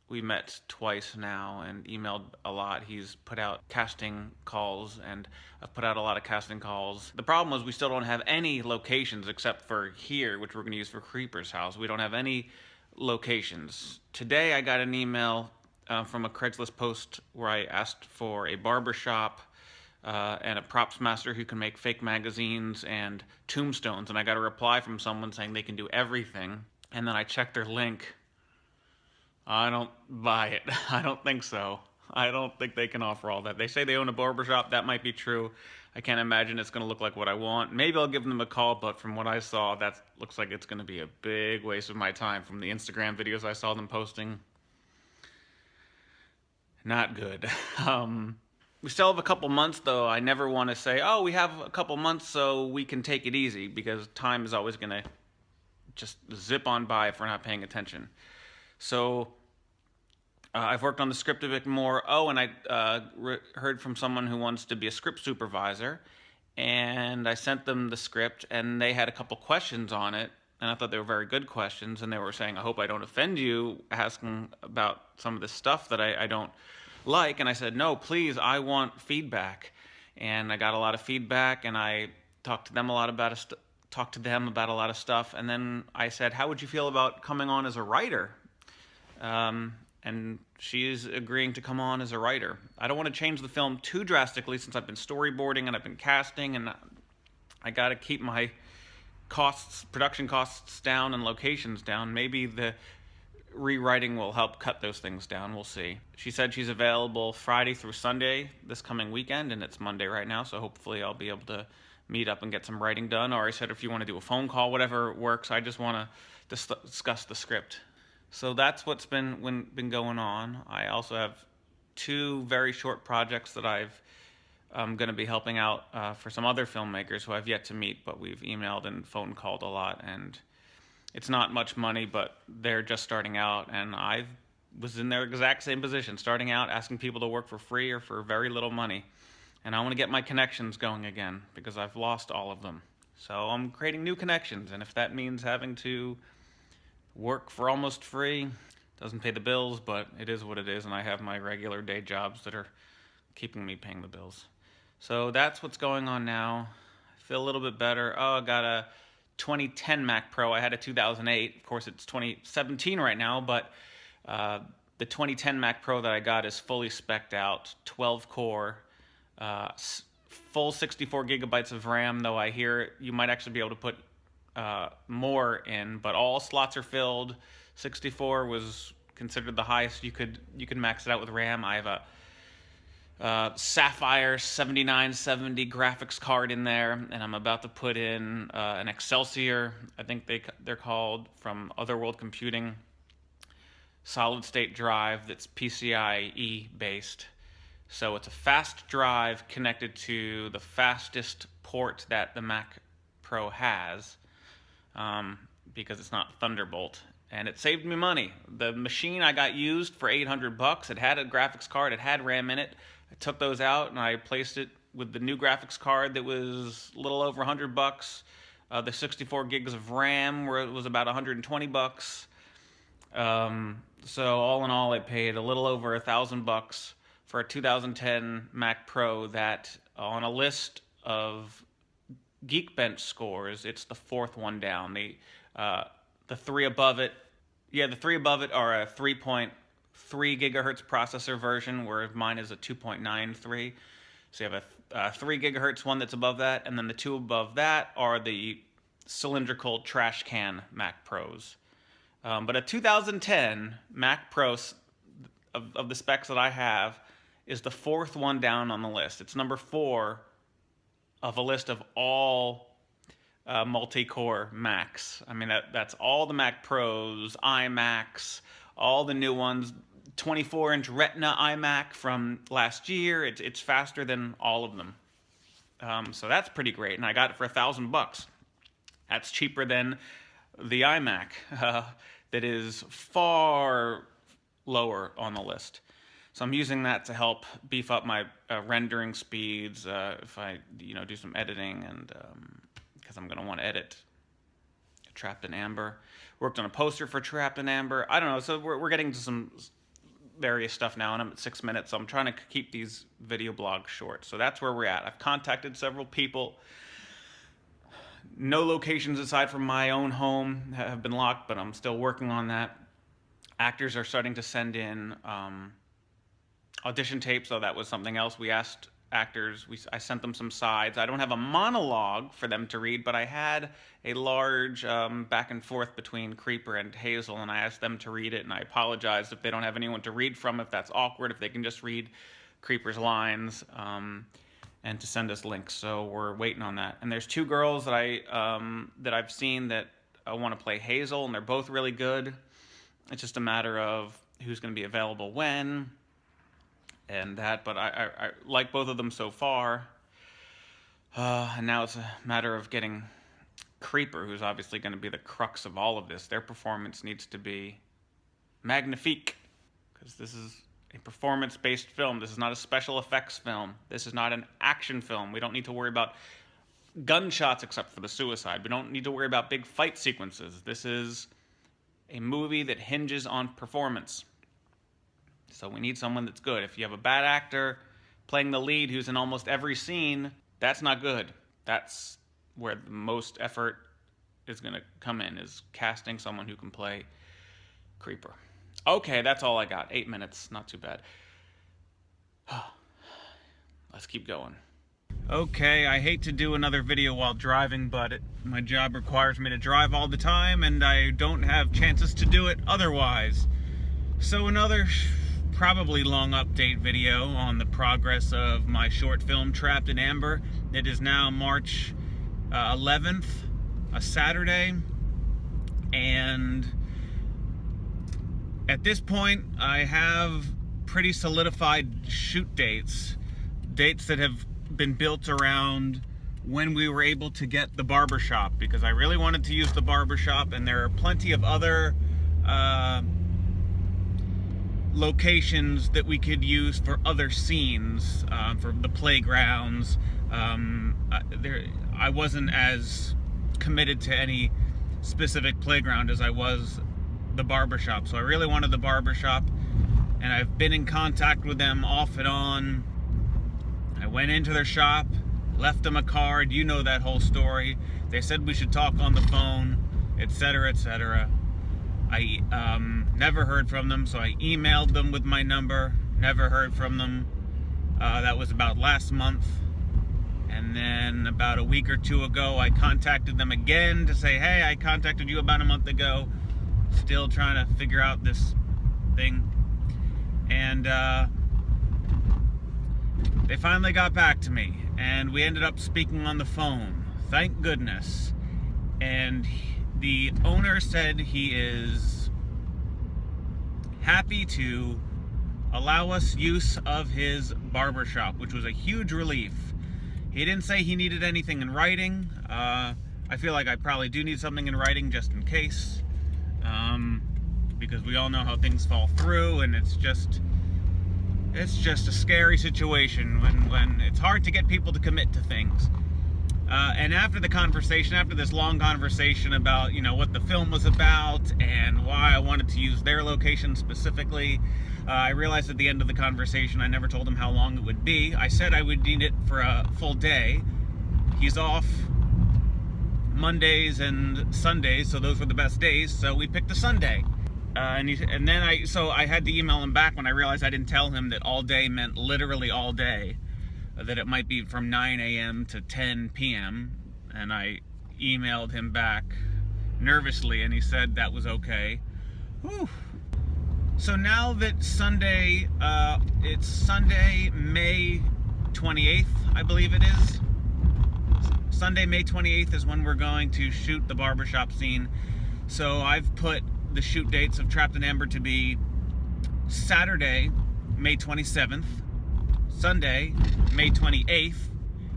we met twice now and emailed a lot. He's put out casting calls, and I've put out a lot of casting calls. The problem was we still don't have any locations except for here, which we're going to use for Creeper's house. We don't have any locations. Today I got an email from a Craigslist post where I asked for a barber shop and a props master who can make fake magazines and tombstones, and I got a reply from someone saying they can do everything. And then I checked their link. I don't buy it. I don't think so. I don't think they can offer all that. They say they own a barbershop. That might be true. I can't imagine it's going to look like what I want. Maybe I'll give them a call, but from what I saw, that looks like it's going to be a big waste of my time from the Instagram videos I saw them posting. Not good. We still have a couple months, though. I never want to say, oh, we have a couple months so we can take it easy, because time is always going to just zip on by if we're not paying attention. So I've worked on the script a bit more. Oh, and I heard from someone who wants to be a script supervisor, and I sent them the script, and they had a couple questions on it, and I thought they were very good questions, and they were saying, I hope I don't offend you, asking about some of this stuff that I don't like. And I said, no, please, I want feedback. And I got a lot of feedback, and I talked to them a lot about a lot of stuff. And then I said, how would you feel about coming on as a writer? And she's agreeing to come on as a writer. I don't want to change the film too drastically since I've been storyboarding and I've been casting, and I got to keep my production costs down and locations down. Maybe the rewriting will help cut those things down. We'll see. She said she's available Friday through Sunday this coming weekend, and it's Monday right now, so hopefully I'll be able to meet up and get some writing done. Or I said if you want to do a phone call, whatever works. I just want to discuss the script. So that's what's been going on. I also have 2 very short projects that I'm going to be helping out for some other filmmakers who I've yet to meet, but we've emailed and phone called a lot, and it's not much money, but they're just starting out, and I was in their exact same position, starting out, asking people to work for free or for very little money, and I want to get my connections going again because I've lost all of them. So I'm creating new connections, and if that means having to work for almost free, doesn't pay the bills, but it is what it is, and I have my regular day jobs that are keeping me paying the bills. So that's what's going on now. I feel a little bit better. Oh, I got a 2010 Mac Pro. I had a 2008. Of course, it's 2017 right now, but the 2010 Mac Pro that I got is fully spec'd out, 12 core, full 64 gigabytes of RAM, though I hear you might actually be able to put more in, but all slots are filled. 64 was considered the highest you could max it out with RAM. I have a Sapphire 7970 graphics card in there, and I'm about to put in an Excelsior, I think they're called, from Otherworld Computing, solid state drive that's PCIe based. So it's a fast drive connected to the fastest port that the Mac Pro has, because it's not Thunderbolt. And it saved me money. The machine I got used for $800. It had a graphics card, it had RAM in it. I took those out and I placed it with the new graphics card that was a little over $100. The 64 gigs of RAM was about $120. So all in all, I paid a little over $1,000 for a 2010 Mac Pro that, on a list of Geekbench scores, it's the 4th one down. The 3 above it, the 3 above it are a 3.3 gigahertz processor version, where mine is a 2.93. So you have a 3 gigahertz one that's above that, and then the 2 above that are the cylindrical trash can Mac Pros. But a 2010 Mac Pro of the specs that I have is the 4th one down on the list. It's number 4 of a list of all multi-core Macs. I mean, that's all the Mac Pros, iMacs, all the new ones, 24-inch Retina iMac from last year. It's faster than all of them. So that's pretty great, and I got it for $1,000. That's cheaper than the iMac, that is far lower on the list. So I'm using that to help beef up my rendering speeds if I, do some editing, and because I'm going to want to edit Trapped in Amber. Worked on a poster for Trapped in Amber. I don't know. So we're getting to some various stuff now, and I'm at 6 minutes. So I'm trying to keep these video blogs short. So that's where we're at. I've contacted several people. No locations aside from my own home have been locked, but I'm still working on that. Actors are starting to send in audition tapes, so that was something else. We asked actors, I sent them some sides. I don't have a monologue for them to read, but I had a large back and forth between Creeper and Hazel, and I asked them to read it, and I apologized if they don't have anyone to read from, if that's awkward, if they can just read Creeper's lines, and to send us links. So we're waiting on that. And there's 2 girls that I've seen that want to play Hazel, and they're both really good. It's just a matter of who's going to be available when, and that. But I like both of them so far. And now it's a matter of getting Creeper, who's obviously going to be the crux of all of this. Their performance needs to be magnifique, because this is a performance-based film. This is not a special effects film. This is not an action film. We don't need to worry about gunshots except for the suicide. We don't need to worry about big fight sequences. This is a movie that hinges on performance. So we need someone that's good. If you have a bad actor playing the lead who's in almost every scene, that's not good. That's where the most effort is going to come in, is casting someone who can play Creeper. Okay, that's all I got. 8 minutes, not too bad. Let's keep going. Okay, I hate to do another video while driving, but my job requires me to drive all the time, and I don't have chances to do it otherwise. So another probably long update video on the progress of my short film Trapped in Amber. It is now March 11th, a Saturday, and at this point I have pretty solidified shoot dates that have been built around when we were able to get the barbershop, because I really wanted to use the barbershop, and there are plenty of other locations that we could use for other scenes, for the playgrounds. I wasn't as committed to any specific playground as I was the barbershop, so I really wanted the barbershop, and I've been in contact with them off and on. I went into their shop, left them a card, you know that whole story. They said we should talk on the phone, etc., etc. I never heard from them, so I emailed them with my number, never heard from them. That was about last month. And then about a week or 2 ago, I contacted them again to say, hey, I contacted you about a month ago. Still trying to figure out this thing. And they finally got back to me, and we ended up speaking on the phone. Thank goodness. And the owner said he is happy to allow us use of his barbershop, which was a huge relief. He didn't say he needed anything in writing. I feel like I probably do need something in writing just in case, because we all know how things fall through, and it's just a scary situation when it's hard to get people to commit to things. And after this long conversation about, what the film was about and why I wanted to use their location specifically, I realized at the end of the conversation I never told him how long it would be. I said I would need it for a full day. He's off Mondays and Sundays, so those were the best days, so we picked a Sunday. So I had to email him back when I realized I didn't tell him that all day meant literally all day, that it might be from 9 a.m. to 10 p.m. And I emailed him back nervously, and he said that was okay. Whew. So now that Sunday, it's Sunday, May 28th, I believe it is. Sunday, May 28th is when we're going to shoot the barbershop scene. So I've put the shoot dates of Trapped in Amber to be Saturday, May 27th, Sunday, May 28th,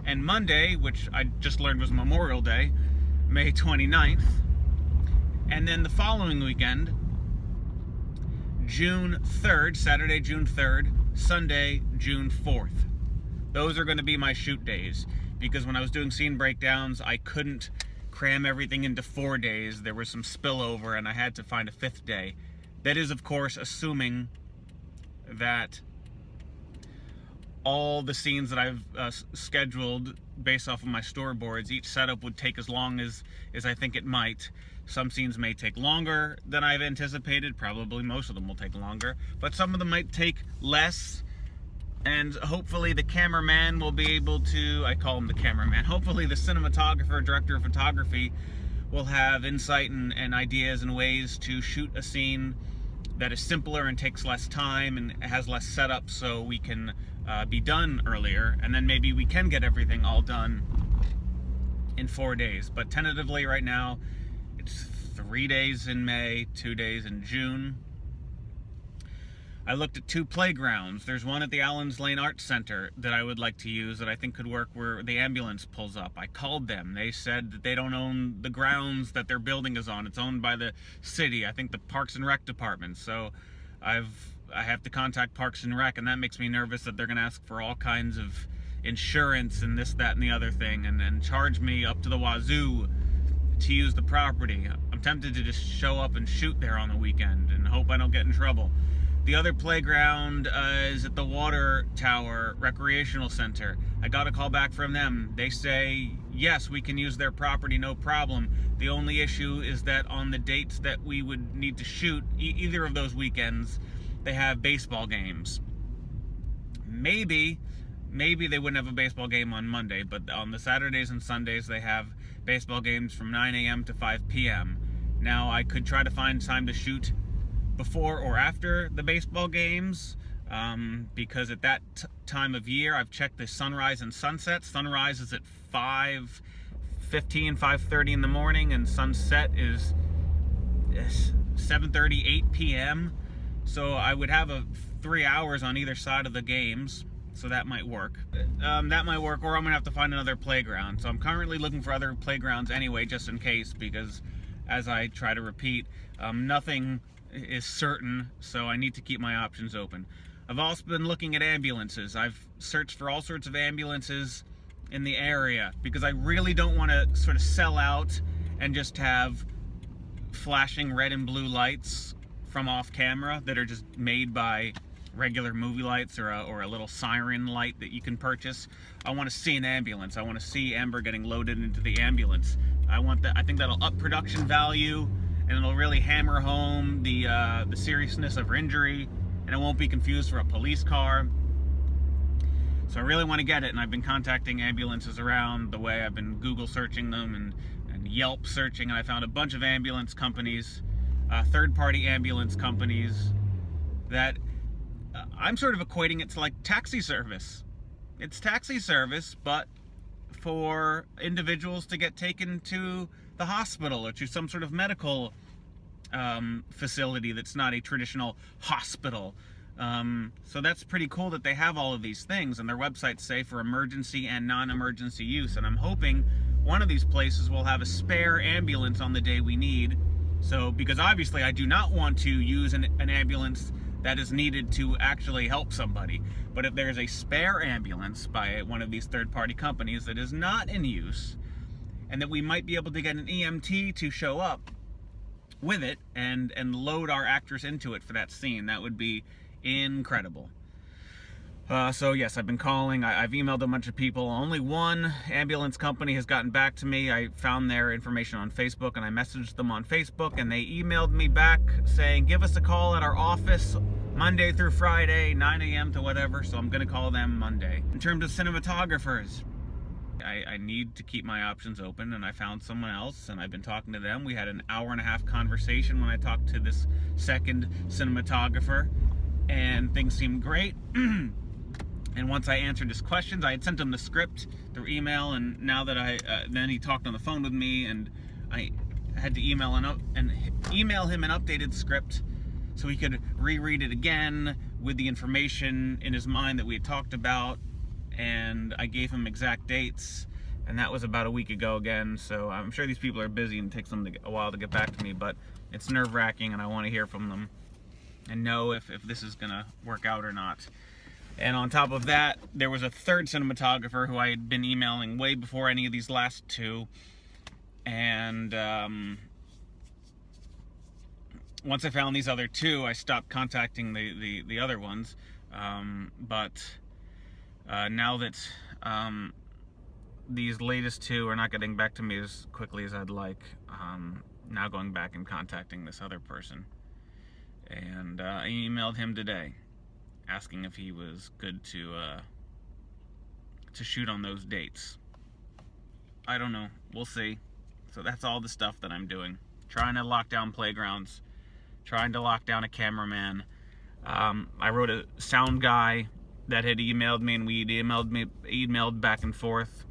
And Monday, which I just learned was Memorial Day, May 29th. And then the following weekend, June 3rd, Saturday, June 3rd, Sunday, June 4th. Those are going to be my shoot days, because when I was doing scene breakdowns, I couldn't cram everything into 4 days. There was some spillover, and I had to find a 5th day. That is, of course, assuming that all the scenes that I've scheduled based off of my storyboards, each setup would take as long as I think it might. Some scenes may take longer than I've anticipated. Probably most of them will take longer, but some of them might take less. And hopefully the cameraman will be able to, I call him the cameraman, hopefully the cinematographer, director of photography will have insight and ideas and ways to shoot a scene that is simpler and takes less time and has less setup, so we can be done earlier, and then maybe we can get everything all done in 4 days. But tentatively right now, it's 3 days in May, 2 days in June. I looked at 2 playgrounds. There's one at the Allens Lane Arts Center that I would like to use that I think could work, where the ambulance pulls up. I called them. They said that they don't own the grounds that their building is on. It's owned by the city, I think the Parks and Rec department. So I have to contact Parks and Rec, and that makes me nervous that they're going to ask for all kinds of insurance and this, that, and the other thing, and charge me up to the wazoo to use the property. I'm tempted to just show up and shoot there on the weekend and hope I don't get in trouble. The other playground is at the Water Tower Recreational Center. I got a call back from them. They say, yes, we can use their property, no problem. The only issue is that on the dates that we would need to shoot, either of those weekends, they have baseball games. Maybe they wouldn't have a baseball game on Monday, but on the Saturdays and Sundays, they have baseball games from 9 a.m. to 5 p.m. Now, I could try to find time to shoot before or after the baseball games, because at that time of year, I've checked the sunrise and sunset. Sunrise is at 5:15, 5:30 in the morning, and sunset is 7:30, 8 p.m. So I would have 3 hours on either side of the games, so that might work. Or I'm gonna have to find another playground. So I'm currently looking for other playgrounds anyway, just in case, because as I try to repeat, nothing is certain, so I need to keep my options open. I've also been looking at ambulances. I've searched for all sorts of ambulances in the area, because I really don't want to sort of sell out and just have flashing red and blue lights from off camera that are just made by regular movie lights, or a little siren light that you can purchase. I want to see an ambulance. I want to see Amber getting loaded into the ambulance. I think that'll up production value, and it'll really hammer home the seriousness of her injury, and it won't be confused for a police car. So I really want to get it, and I've been contacting ambulances around the way. I've been Google searching them and Yelp searching, and I found a bunch of ambulance companies, third-party ambulance companies, that I'm sort of equating it to like taxi service. It's taxi service, but for individuals to get taken to the hospital or to some sort of medical facility that's not a traditional hospital. So that's pretty cool that they have all of these things, and their websites say for emergency and non-emergency use. And I'm hoping one of these places will have a spare ambulance on the day we need. So, because obviously I do not want to use an ambulance that is needed to actually help somebody. But if there's a spare ambulance by one of these third-party companies that is not in use, and that we might be able to get an EMT to show up with it and load our actors into it for that scene, that would be incredible. So yes, I've been calling. I've emailed a bunch of people. Only one ambulance company has gotten back to me. I found their information on Facebook, and I messaged them on Facebook, and they emailed me back saying, give us a call at our office Monday through Friday, 9 a.m. to whatever. So I'm going to call them Monday. In terms of cinematographers, I need to keep my options open, and I found someone else, and I've been talking to them. We had an hour-and-a-half conversation when I talked to this second cinematographer, and things seemed great. And once I answered his questions, I had sent him the script through email, and now that then he talked on the phone with me, and I had to email him an updated script so he could reread it again with the information in his mind that we had talked about, and I gave him exact dates, and that was about a week ago again, so I'm sure these people are busy and it takes them a while to get back to me, but it's nerve-wracking and I want to hear from them and know if this is gonna work out or not. And on top of that, there was a third cinematographer who I had been emailing way before any of these last two, and once I found these other two, I stopped contacting the other ones, but now that these latest two are not getting back to me as quickly as I'd like, now going back and contacting this other person. And I emailed him today, asking if he was good to shoot on those dates. I don't know. We'll see. So that's all the stuff that I'm doing. Trying to lock down playgrounds, trying to lock down a cameraman. I wrote a sound guy that had emailed me, and we emailed back and forth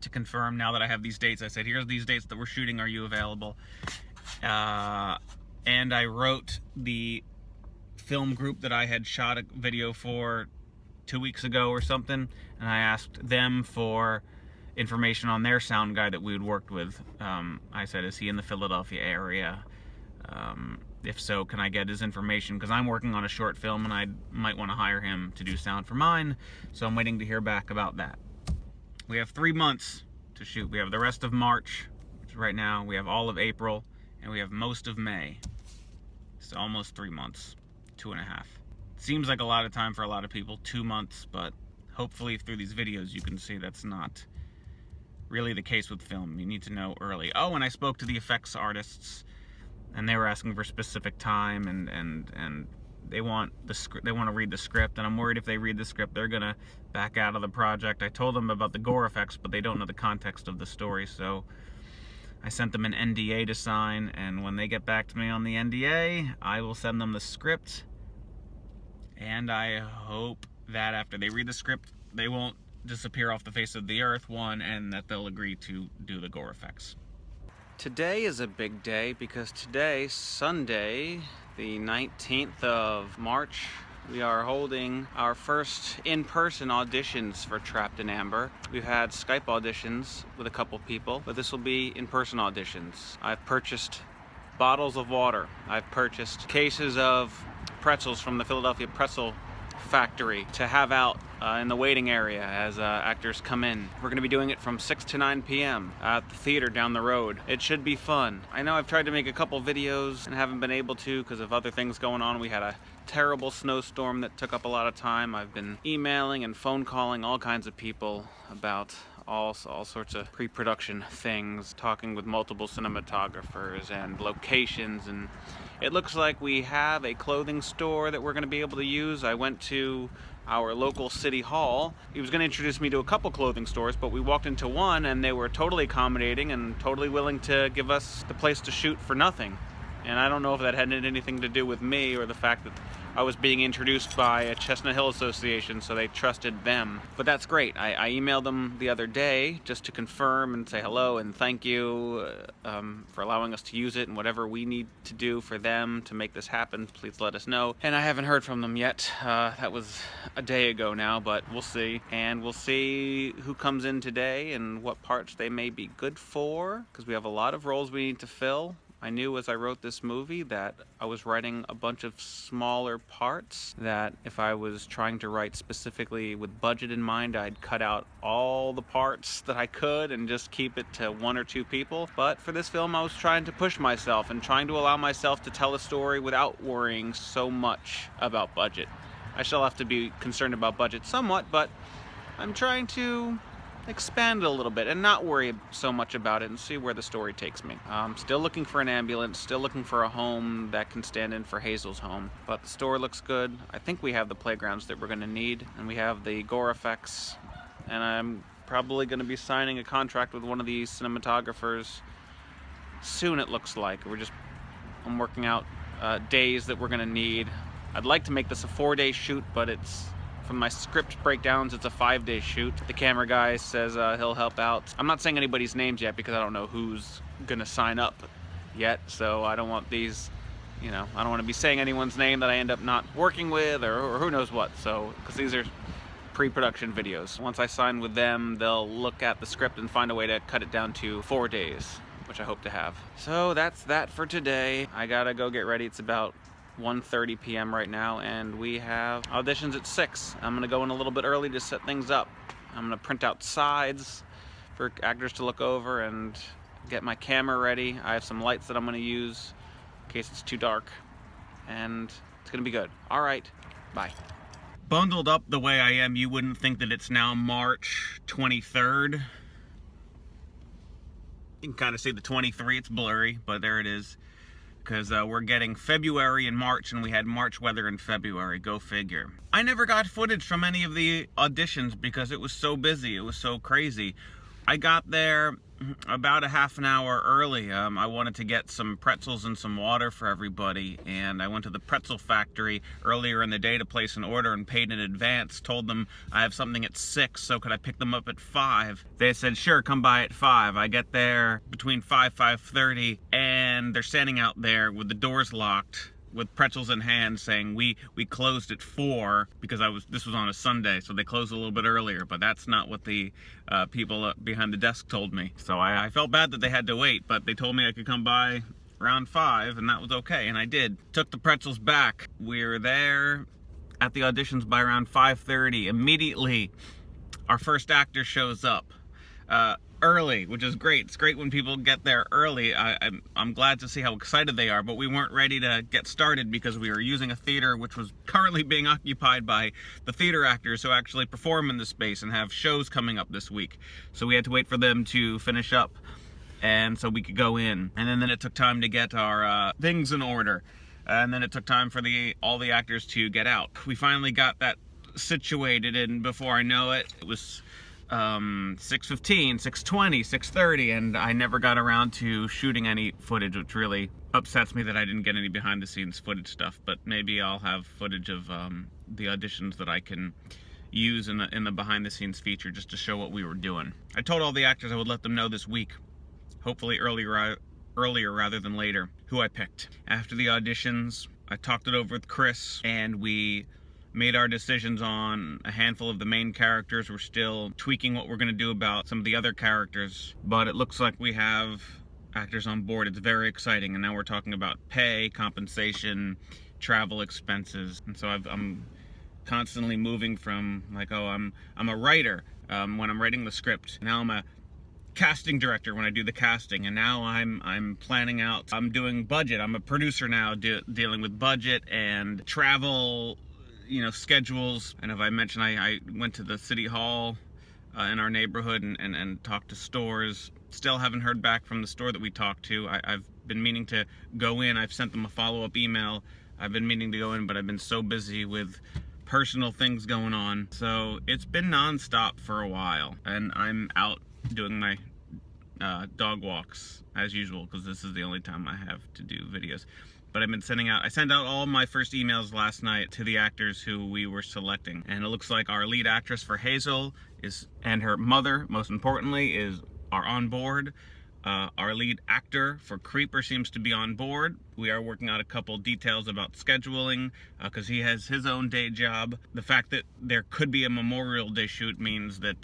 to confirm. Now that I have these dates, I said, here's these dates that we're shooting, are you available? And I wrote the film group that I had shot a video for 2 weeks ago or something, and I asked them for information on their sound guy that we had worked with. I said, is he in the Philadelphia area? If so, can I get his information? Because I'm working on a short film and I might want to hire him to do sound for mine, so I'm waiting to hear back about that. We have 3 months to shoot. We have the rest of March, which is right now, we have all of April, and we have most of May. It's almost 3 months, 2.5. Seems like a lot of time for a lot of people, 2 months, but hopefully through these videos you can see that's not really the case with film. You need to know early. Oh, and I spoke to the effects artists, and they were asking for specific time, and they want the script. They want to read the script, and I'm worried if they read the script, they're gonna back out of the project. I told them about the gore effects, but they don't know the context of the story, so I sent them an NDA to sign, and when they get back to me on the NDA, I will send them the script, and I hope that after they read the script, they won't disappear off the face of the earth, one, and that they'll agree to do the gore effects. Today is a big day because today, Sunday, the 19th of March, we are holding our first in-person auditions for Trapped in Amber. We've had Skype auditions with a couple people, but this will be in-person auditions. I've purchased bottles of water. I've purchased cases of pretzels from the Philadelphia Pretzel Factory to have out in the waiting area as actors come in. We're going to be doing it from 6 to 9 p.m. at the theater down the road. It should be fun. I know I've tried to make a couple videos and haven't been able to because of other things going on. We had a terrible snowstorm that took up a lot of time. I've been emailing and phone calling all kinds of people about all sorts of pre-production things, talking with multiple cinematographers and locations, and it looks like we have a clothing store that we're going to be able to use. I went to our local city hall. He was going to introduce me to a couple clothing stores, but we walked into one and they were totally accommodating and totally willing to give us the place to shoot for nothing. And I don't know if that had anything to do with me or the fact that I was being introduced by a Chestnut Hill Association, so they trusted them. But that's great. I emailed them the other day just to confirm and say hello and thank you for allowing us to use it, and whatever we need to do for them to make this happen, please let us know. And I haven't heard from them yet. That was a day ago now, but we'll see. And we'll see who comes in today and what parts they may be good for, because we have a lot of roles we need to fill. I knew as I wrote this movie that I was writing a bunch of smaller parts, that if I was trying to write specifically with budget in mind, I'd cut out all the parts that I could and just keep it to 1 or 2 people. But for this film, I was trying to push myself and trying to allow myself to tell a story without worrying so much about budget. I still have to be concerned about budget somewhat, but I'm trying to expand it a little bit and not worry so much about it and see where the story takes me. Still looking for an ambulance, still looking for a home that can stand in for Hazel's home, but the store looks good. I think we have the playgrounds that we're going to need, and we have the gore effects, and I'm probably going to be signing a contract with one of these cinematographers soon, it looks like. I'm working out days that we're going to need. I'd like to make this a 4-day shoot, but from my script breakdowns, it's a 5-day shoot. The camera guy says he'll help out. I'm not saying anybody's names yet because I don't know who's gonna sign up yet, so I don't want these, I don't want to be saying anyone's name that I end up not working with or who knows what. So, because these are pre-production videos. Once I sign with them, they'll look at the script and find a way to cut it down to 4 days, which I hope to have. So that's that for today. I gotta go get ready. It's about 1:30 p.m. right now, and we have auditions at 6. I'm gonna go in a little bit early to set things up. I'm gonna print out sides for actors to look over and get my camera ready. I have some lights that I'm gonna use in case it's too dark, and it's gonna be good. All right, bye. Bundled up the way I am, you wouldn't think that it's now March 23rd. You can kind of see the 23, it's blurry, but there it is. Because we're getting February and March, and we had March weather in February. Go figure. I never got footage from any of the auditions because it was so busy. It was so crazy. I got there about a half an hour early. I wanted to get some pretzels and some water for everybody, and I went to the pretzel factory earlier in the day to place an order and paid in advance. Told them I have something at 6, so could I pick them up at 5? They said, sure, come by at 5. I get there between 5:30, and they're standing out there with the doors locked, with pretzels in hand, saying we closed at 4 because this was on a Sunday, so they closed a little bit earlier. But that's not what the people behind the desk told me. So I felt bad that they had to wait, but they told me I could come by around 5, and that was okay, and I did. Took the pretzels back. We were there at the auditions by around 5:30. Immediately, our first actor shows up. Early, which is great. It's great when people get there early. I'm glad to see how excited they are, but we weren't ready to get started because we were using a theater which was currently being occupied by the theater actors who actually perform in the space and have shows coming up this week. So we had to wait for them to finish up, and so we could go in. And then it took time to get our things in order, and then it took time for all the actors to get out. We finally got that situated, and before I know it, it was 6:15, 6:20, 6:30, and I never got around to shooting any footage, which really upsets me that I didn't get any behind the scenes footage stuff. But maybe I'll have footage of the auditions that I can use in the behind the scenes feature just to show what we were doing. I told all the actors I would let them know this week, hopefully earlier rather than later, who I picked. After the auditions, I talked it over with Chris, and we made our decisions on a handful of the main characters. We're still tweaking what we're going to do about some of the other characters, but it looks like we have actors on board. It's very exciting, and now we're talking about pay, compensation, travel expenses. And so I'm constantly moving from like, oh, I'm a writer when I'm writing the script. Now I'm a casting director when I do the casting, and now I'm planning out. I'm doing budget. I'm a producer now, dealing with budget and travel, schedules. And if I mentioned, I went to the city hall in our neighborhood and talked to stores. Still haven't heard back from the store that we talked to. I've been meaning to go in. I've sent them a follow-up email. I've been meaning to go in, but I've been so busy with personal things going on. So it's been non-stop for a while, and I'm out doing my dog walks as usual because this is the only time I have to do videos. But I've been I sent out all my first emails last night to the actors who we were selecting. And it looks like our lead actress for Hazel and her mother, most importantly, are on board. Our lead actor for Creeper seems to be on board. We are working out a couple details about scheduling because he has his own day job. The fact that there could be a Memorial Day shoot means that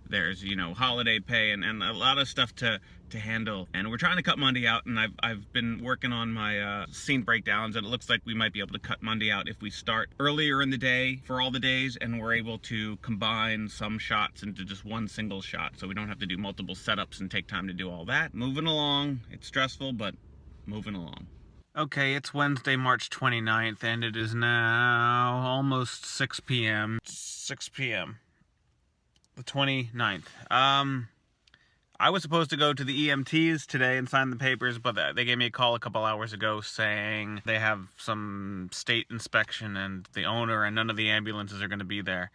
there's, holiday pay and a lot of stuff to handle. And we're trying to cut Monday out, and I've been working on my scene breakdowns, and it looks like we might be able to cut Monday out if we start earlier in the day for all the days, and we're able to combine some shots into just one single shot, so we don't have to do multiple setups and take time to do all that. Moving along. It's stressful, but moving along. Okay, it's Wednesday, March 29th, and it is now almost 6 p.m. 6 p.m. The 29th. I was supposed to go to the EMTs today and sign the papers, but they gave me a call a couple hours ago saying they have some state inspection and the owner and none of the ambulances are going to be there.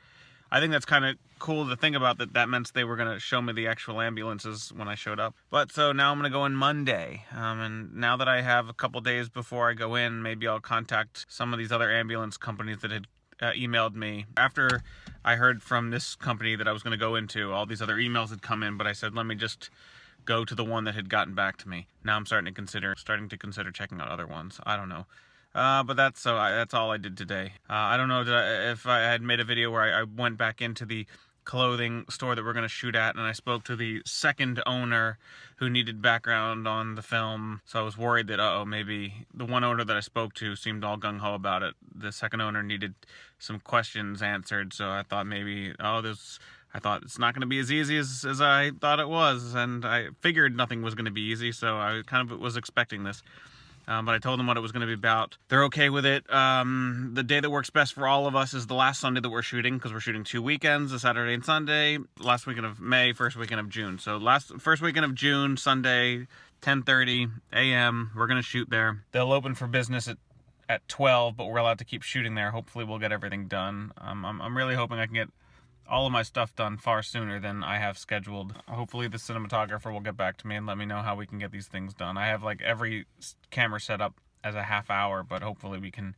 I think that's kind of cool to think about, that meant they were going to show me the actual ambulances when I showed up. But so now I'm going to go in Monday. And now that I have a couple days before I go in, maybe I'll contact some of these other ambulance companies that had emailed me. After I heard from this company that I was going to go into, all these other emails had come in, but I said, let me just go to the one that had gotten back to me. Now I'm starting to consider checking out other ones. I don't know. But that's all I did today. I don't know if I had made a video where I went back into the clothing store that we're going to shoot at, and I spoke to the second owner who needed background on the film. So I was worried that, maybe the one owner that I spoke to seemed all gung-ho about it. The second owner needed some questions answered, so I thought maybe, I thought it's not going to be as easy as I thought it was, and I figured nothing was going to be easy, so I kind of was expecting this. But I told them what it was going to be about. They're okay with it. The day that works best for all of us is the last Sunday that we're shooting, because we're shooting 2 weekends, a Saturday and Sunday, last weekend of May, first weekend of June. So first weekend of June, Sunday, 10:30 a.m., we're going to shoot there. They'll open for business at 12, but we're allowed to keep shooting there. Hopefully we'll get everything done. I'm really hoping I can get all of my stuff done far sooner than I have scheduled. Hopefully the cinematographer will get back to me and let me know how we can get these things done. I have like every camera set up as a half hour, but hopefully we can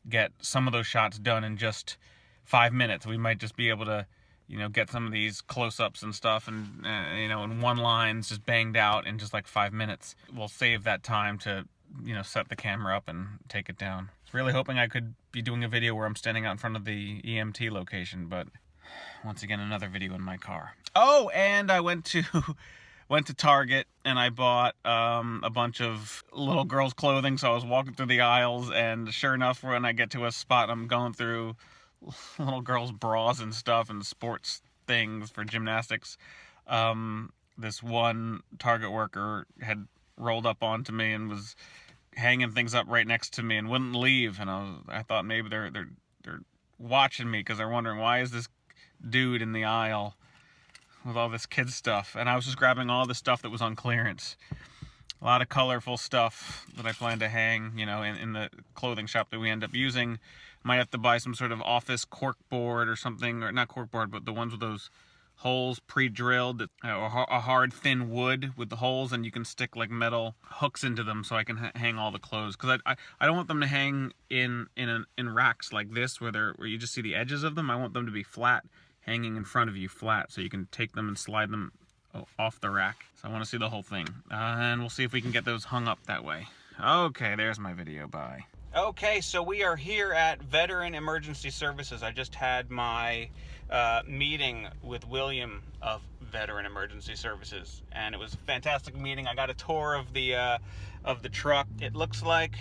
get some of those shots done in just 5 minutes. We might just be able to, get some of these close-ups and stuff and, in one lines just banged out in just like 5 minutes. We'll save that time to, set the camera up and take it down. I was really hoping I could be doing a video where I'm standing out in front of the EMT location, but once again, another video in my car. Oh, and I went to Target and I bought a bunch of little girls' clothing. So I was walking through the aisles, and sure enough, when I get to a spot, I'm going through little girls' bras and stuff and sports things for gymnastics. This one Target worker had rolled up onto me and was hanging things up right next to me and wouldn't leave. And I thought maybe they're watching me because they're wondering, why is this dude in the aisle with all this kids stuff? And I was just grabbing all the stuff that was on clearance. A lot of colorful stuff that I plan to hang, in the clothing shop that we end up using. Might have to buy some sort of office cork board or something, or not cork board, but the ones with those holes pre-drilled, or a hard thin wood with the holes, and you can stick like metal hooks into them so I can hang all the clothes. Because I don't want them to hang in racks like this where you just see the edges of them. I want them to be flat, hanging in front of you flat, so you can take them and slide them off the rack. So I want to see the whole thing, and we'll see if we can get those hung up that way. Okay, there's my video. Bye. Okay, so we are here at Veteran Emergency Services. I just had my meeting with William of Veteran Emergency Services, and it was a fantastic meeting. I got a tour of the truck. It looks like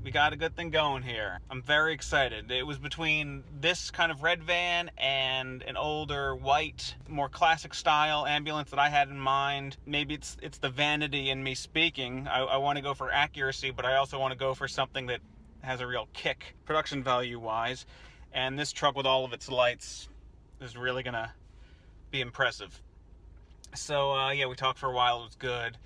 we got a good thing going here. I'm very excited. It was between this kind of red van and an older white, more classic style ambulance that I had in mind. Maybe it's the vanity in me speaking. I want to go for accuracy, but I also want to go for something that has a real kick, production value wise. And this truck with all of its lights is really gonna be impressive. So yeah, we talked for a while. It was good,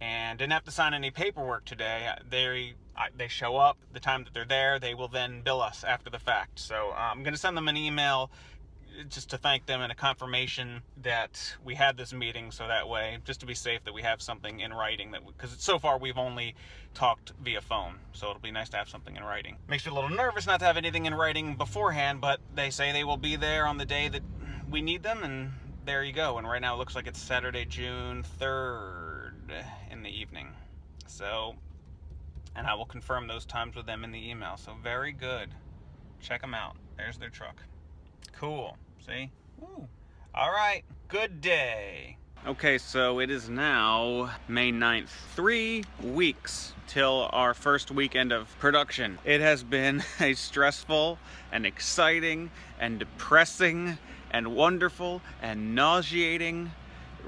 and didn't have to sign any paperwork today. They show up the time that they're there. They will then bill us after the fact. So I'm gonna send them an email just to thank them and a confirmation that we had this meeting, so that way, just to be safe, that we have something in writing, because so far we've only talked via phone, so it'll be nice to have something in writing. Makes me a little nervous not to have anything in writing beforehand, but they say they will be there on the day that we need them, and there you go. And right now it looks like it's Saturday, June 3rd in the evening. So, and I will confirm those times with them in the email. So very good. Check them out. There's their truck. Cool. See? Woo. All right. Good day. Okay, so it is now May 9th. 3 weeks till our first weekend of production. It has been a stressful and exciting and depressing and wonderful and nauseating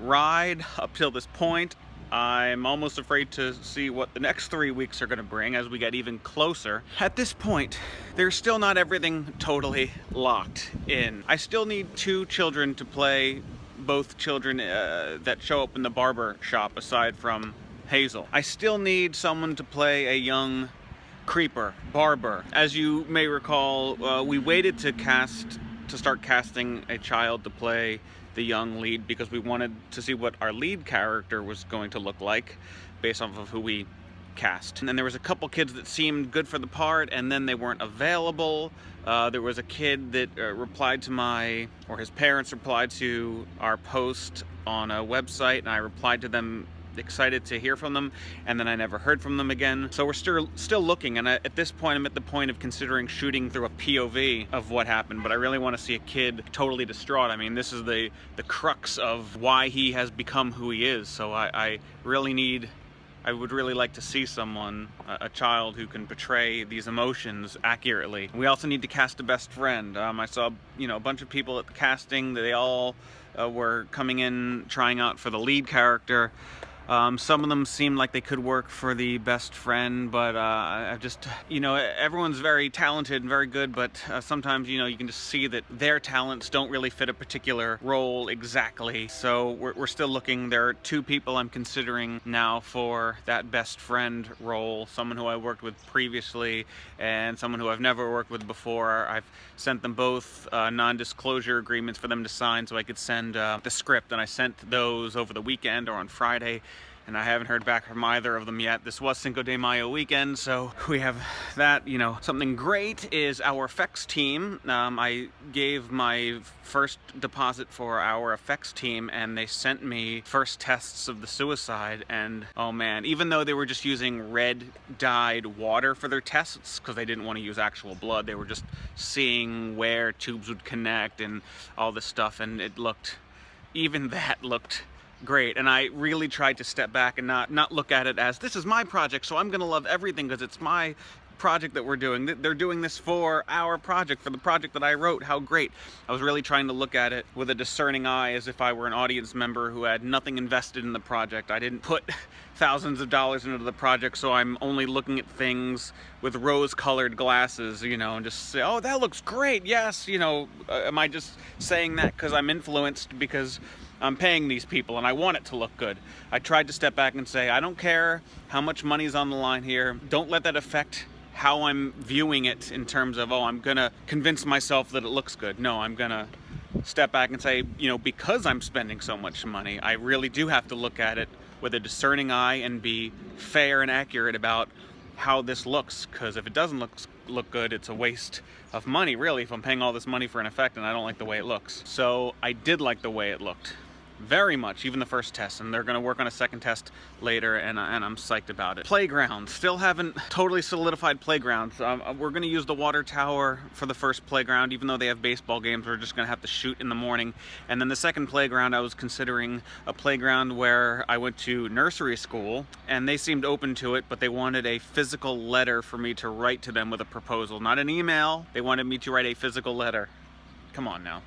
ride up till this point. I'm almost afraid to see what the next 3 weeks are going to bring as we get even closer. At this point, there's still not everything totally locked in. I still need 2 children to play both children that show up in the barber shop aside from Hazel. I still need someone to play a young creeper, barber. As you may recall, we waited to start casting a child to play the young lead because we wanted to see what our lead character was going to look like based off of who we cast. And then there was a couple kids that seemed good for the part, and then they weren't available. There was a kid that replied to his parents replied to our post on a website, and I replied to them excited to hear from them, and then I never heard from them again. So we're still looking, and at this point I'm at the point of considering shooting through a POV of what happened, but I really want to see a kid totally distraught. I mean, this is the crux of why he has become who he is. So I would really like to see someone, a child, who can portray these emotions accurately. We also need to cast a best friend. I saw, a bunch of people at the casting. They all were coming in, trying out for the lead character. Some of them seemed like they could work for the best friend, but I just, everyone's very talented and very good, but sometimes, you can just see that their talents don't really fit a particular role exactly. So we're still looking. There are 2 people I'm considering now for that best friend role, someone who I worked with previously and someone who I've never worked with before. I've sent them both non-disclosure agreements for them to sign so I could send the script, and I sent those over the weekend or on Friday, and I haven't heard back from either of them yet. This was Cinco de Mayo weekend, so we have that. Something great is our effects team. I gave my first deposit for our effects team, and they sent me first tests of the suicide, and oh man, even though they were just using red dyed water for their tests because they didn't want to use actual blood, they were just seeing where tubes would connect and all this stuff, and even that looked great. And I really tried to step back and not look at it as, this is my project, so I'm gonna love everything because it's my project that we're doing. They're doing this for our project, for the project that I wrote. How great. I was really trying to look at it with a discerning eye, as if I were an audience member who had nothing invested in the project. I didn't put thousands of dollars into the project, so I'm only looking at things with rose-colored glasses, and just say, oh, that looks great, yes, am I just saying that because I'm influenced because I'm paying these people and I want it to look good? I tried to step back and say, I don't care how much money's on the line here. Don't let that affect how I'm viewing it in terms of, I'm gonna convince myself that it looks good. No, I'm gonna step back and say, because I'm spending so much money, I really do have to look at it with a discerning eye and be fair and accurate about how this looks, because if it doesn't look good, it's a waste of money, really, if I'm paying all this money for an effect and I don't like the way it looks. So I did like the way it looked. Very much, even the first test, and they're going to work on a second test later, and I'm psyched about it. Playground. Still haven't totally solidified playgrounds. We're going to use the water tower for the first playground. Even though they have baseball games, we're just going to have to shoot in the morning. And then the second playground, I was considering a playground where I went to nursery school, and they seemed open to it, but they wanted a physical letter for me to write to them with a proposal. Not an email. They wanted me to write a physical letter. Come on now.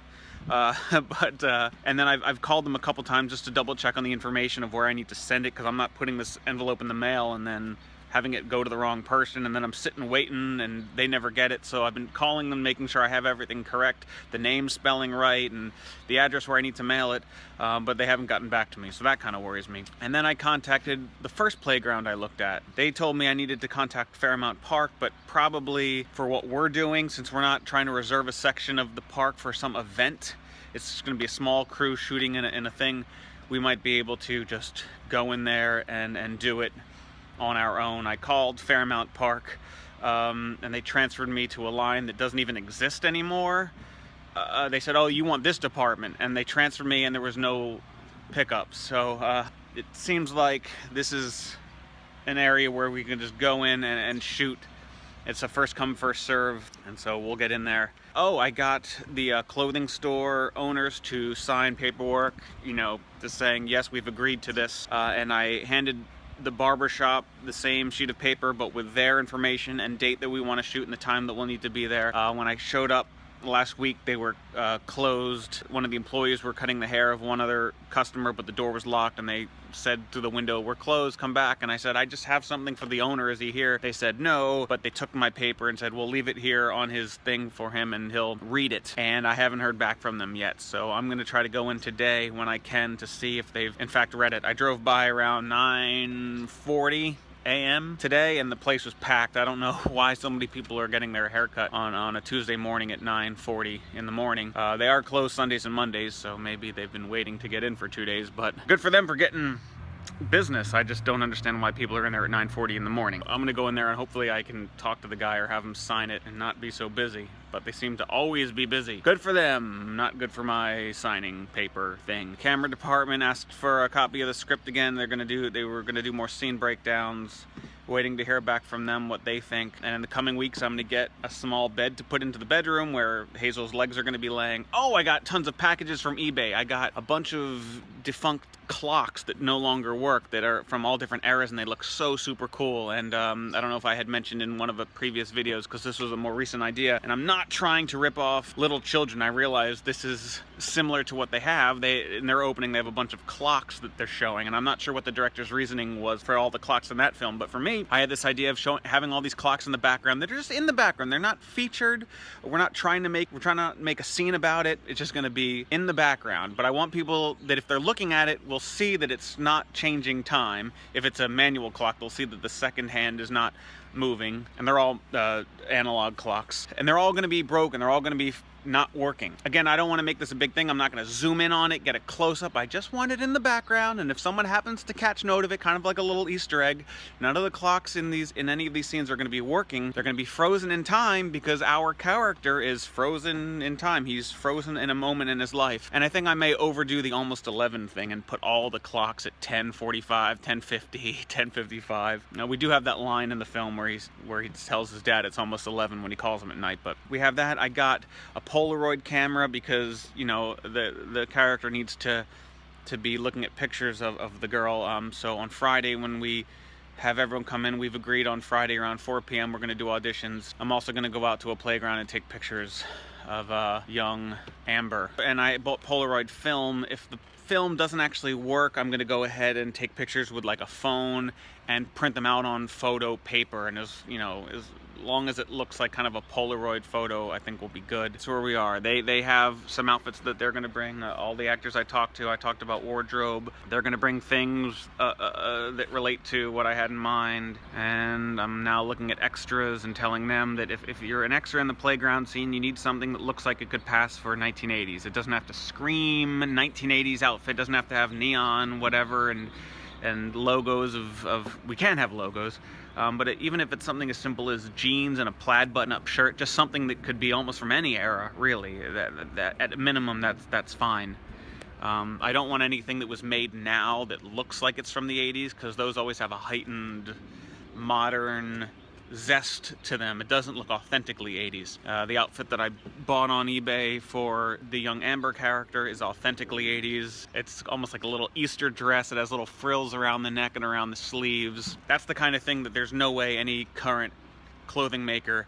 And then I've called them a couple times just to double check on the information of where I need to send it, because I'm not putting this envelope in the mail and then having it go to the wrong person, and then I'm sitting waiting and they never get it. So I've been calling them, making sure I have everything correct, the name spelling right, and the address where I need to mail it, but they haven't gotten back to me, so that kind of worries me. And then I contacted the first playground I looked at. They told me I needed to contact Fairmount Park, but probably for what we're doing, since we're not trying to reserve a section of the park for some event, it's just going to be a small crew shooting in a thing, we might be able to just go in there and do it on our own. I called Fairmount Park, and they transferred me to a line that doesn't even exist anymore. They said, oh, you want this department, and they transferred me and there was no pickup. So it seems like this is an area where we can just go in and shoot. It's a first come, first serve, and so we'll get in there. Oh, I got the clothing store owners to sign paperwork, just saying, yes, we've agreed to this, and I handed the barbershop the same sheet of paper, but with their information and date that we want to shoot and the time that we'll need to be there. When I showed up last week, they were closed. One of the employees were cutting the hair of one other customer, but the door was locked, and they said through the window, we're closed, come back. And I said, I just have something for the owner, is he here? They said no, but they took my paper and said, we'll leave it here on his thing for him and he'll read it. And I haven't heard back from them yet, so I'm gonna try to go in today when I can to see if they've in fact read it. I drove by around 9:40 a.m. today, and the place was packed. I don't know why so many people are getting their haircut on a Tuesday morning at 9:40 in the morning. They are closed Sundays and Mondays, so maybe they've been waiting to get in for 2 days, but good for them for getting business. I just don't understand why people are in there at 9:40 in the morning. I'm gonna go in there and hopefully I can talk to the guy or have him sign it and not be so busy. But they seem to always be busy. Good for them, not good for my signing paper thing. Camera department asked for a copy of the script again. They were gonna do more scene breakdowns. Waiting to hear back from them what they think. And in the coming weeks, I'm gonna get a small bed to put into the bedroom where Hazel's legs are gonna be laying. Oh, I got tons of packages from eBay. I got a bunch of defunct clocks that no longer work that are from all different eras, and they look so super cool. And I don't know if I had mentioned in one of the previous videos, because this was a more recent idea, and I'm not trying to rip off little children. I realize this is similar to what they have. In their opening, they have a bunch of clocks that they're showing, and I'm not sure what the director's reasoning was for all the clocks in that film, but for me, I had this idea of having all these clocks in the background. They're just in the background. They're not featured. We're trying to make a scene about it. It's just going to be in the background. But I want people that if they're looking at it, will see that it's not changing time. If it's a manual clock, they'll see that the second hand is not moving, and they're all analog clocks, and they're all going to be broken. They're all going to be not working. Again, I don't want to make this a big thing. I'm not going to zoom in on it, get a close-up. I just want it in the background, and if someone happens to catch note of it, kind of like a little Easter egg, none of the clocks in any of these scenes are going to be working. They're going to be frozen in time because our character is frozen in time. He's frozen in a moment in his life. And I think I may overdo the almost 11 thing and put all the clocks at 10:45, 10:50, 10:55. Now, we do have that line in the film where he tells his dad it's almost 11 when he calls him at night, but we have that. I got a Polaroid camera because, you know, the character needs to be looking at pictures of the girl. So on Friday, when we have everyone come in, we've agreed on Friday around 4 p.m. we're going to do auditions. I'm also going to go out to a playground and take pictures of young Amber. And I bought Polaroid film. If the film doesn't actually work, I'm going to go ahead and take pictures with like a phone and print them out on photo paper. And as long as it looks like kind of a Polaroid photo, I think will be good. It's where we are. They have some outfits that they're going to bring. All the actors I talked about wardrobe. They're going to bring things that relate to what I had in mind. And I'm now looking at extras and telling them that if you're an extra in the playground scene, you need something that looks like it could pass for 1980s. It doesn't have to scream 1980s outfit. Doesn't have to have neon, whatever, and logos of we can have logos. But even if it's something as simple as jeans and a plaid button-up shirt, just something that could be almost from any era, really, that at a minimum, that's fine. I don't want anything that was made now that looks like it's from the 80s, because those always have a heightened modern zest to them. It doesn't look authentically 80s. The outfit that I bought on eBay for the young Amber character is authentically 80s. It's almost like a little Easter dress. It has little frills around the neck and around the sleeves. That's the kind of thing that there's no way any current clothing maker,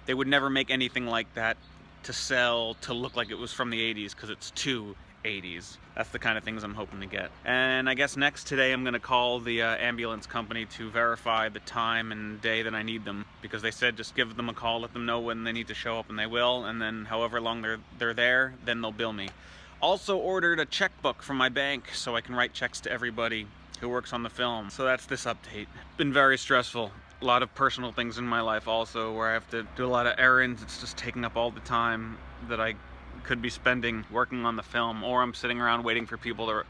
they would never make anything like that to sell to look like it was from the 80s, because it's too 80s. That's the kind of things I'm hoping to get. And I guess next today I'm gonna call the ambulance company to verify the time and day that I need them, because they said just give them a call, let them know when they need to show up, and they will, and then however long they're there, then they'll bill me. Also ordered a checkbook from my bank so I can write checks to everybody who works on the film. So that's this update. Been very stressful. A lot of personal things in my life also, where I have to do a lot of errands. It's just taking up all the time that I could be spending working on the film, or I'm sitting around waiting for people to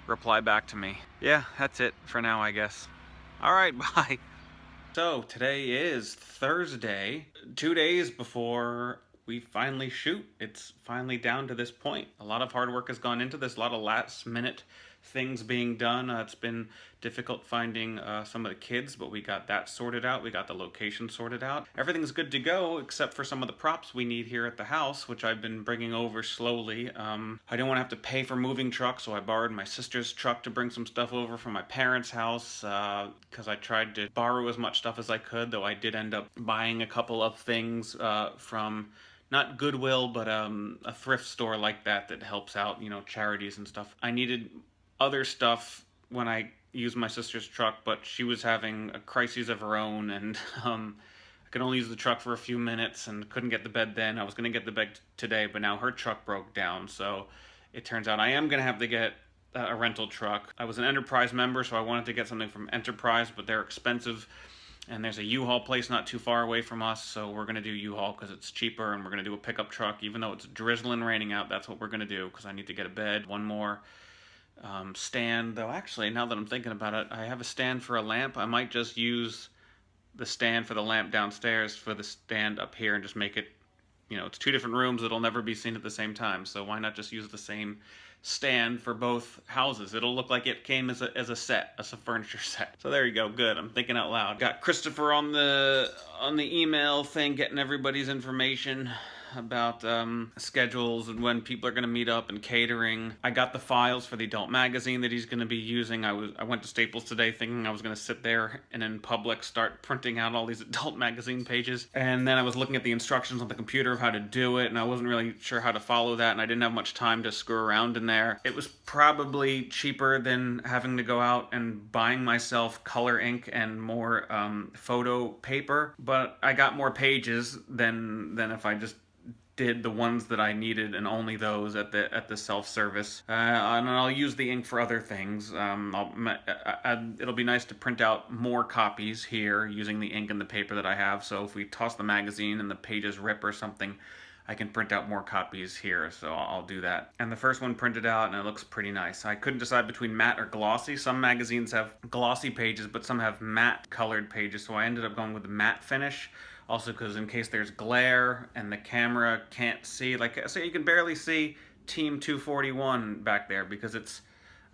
reply back to me. Yeah, that's it for now, I guess. All right, bye. So today is Thursday, 2 days before we finally shoot. It's finally down to this point. A lot of hard work has gone into this, a lot of last minute things being done. It's been difficult finding some of the kids, but we got that sorted out. We got the location sorted out. Everything's good to go except for some of the props we need here at the house, which I've been bringing over slowly. I didn't want to have to pay for moving trucks, so I borrowed my sister's truck to bring some stuff over from my parents' house, because I tried to borrow as much stuff as I could, though I did end up buying a couple of things from not Goodwill, but a thrift store like that helps out, you know, charities and stuff. I needed other stuff when I used my sister's truck, but she was having a crisis of her own, and I could only use the truck for a few minutes and couldn't get the bed then. I was going to get the bed today, but now her truck broke down, so it turns out I am going to have to get a rental truck. I was an Enterprise member, so I wanted to get something from Enterprise, but they're expensive, and there's a U-Haul place not too far away from us, so we're going to do U-Haul because it's cheaper, and we're going to do a pickup truck. Even though it's drizzling raining out, that's what we're going to do, because I need to get a bed, one more stand, though actually, now that I'm thinking about it, I have a stand for a lamp. I might just use the stand for the lamp downstairs for the stand up here and just make it, it's two different rooms that'll never be seen at the same time. So why not just use the same stand for both houses? It'll look like it came as a set, as a furniture set. So there you go. Good. I'm thinking out loud. Got Christopher on the email thing, getting everybody's information about schedules and when people are going to meet up and catering. I got the files for the adult magazine that he's going to be using. I went to Staples today thinking I was going to sit there and in public start printing out all these adult magazine pages. And then I was looking at the instructions on the computer of how to do it, and I wasn't really sure how to follow that, and I didn't have much time to screw around in there. It was probably cheaper than having to go out and buying myself color ink and more photo paper, but I got more pages than if I just did the ones that I needed and only those at the self-service. And I'll use the ink for other things. It'll be nice to print out more copies here using the ink and the paper that I have. So if we toss the magazine and the pages rip or something, I can print out more copies here, so I'll do that. And the first one printed out, and it looks pretty nice. I couldn't decide between matte or glossy. Some magazines have glossy pages, but some have matte colored pages, so I ended up going with the matte finish. Also, because in case there's glare and the camera can't see, like, so you can barely see Team 241 back there because it's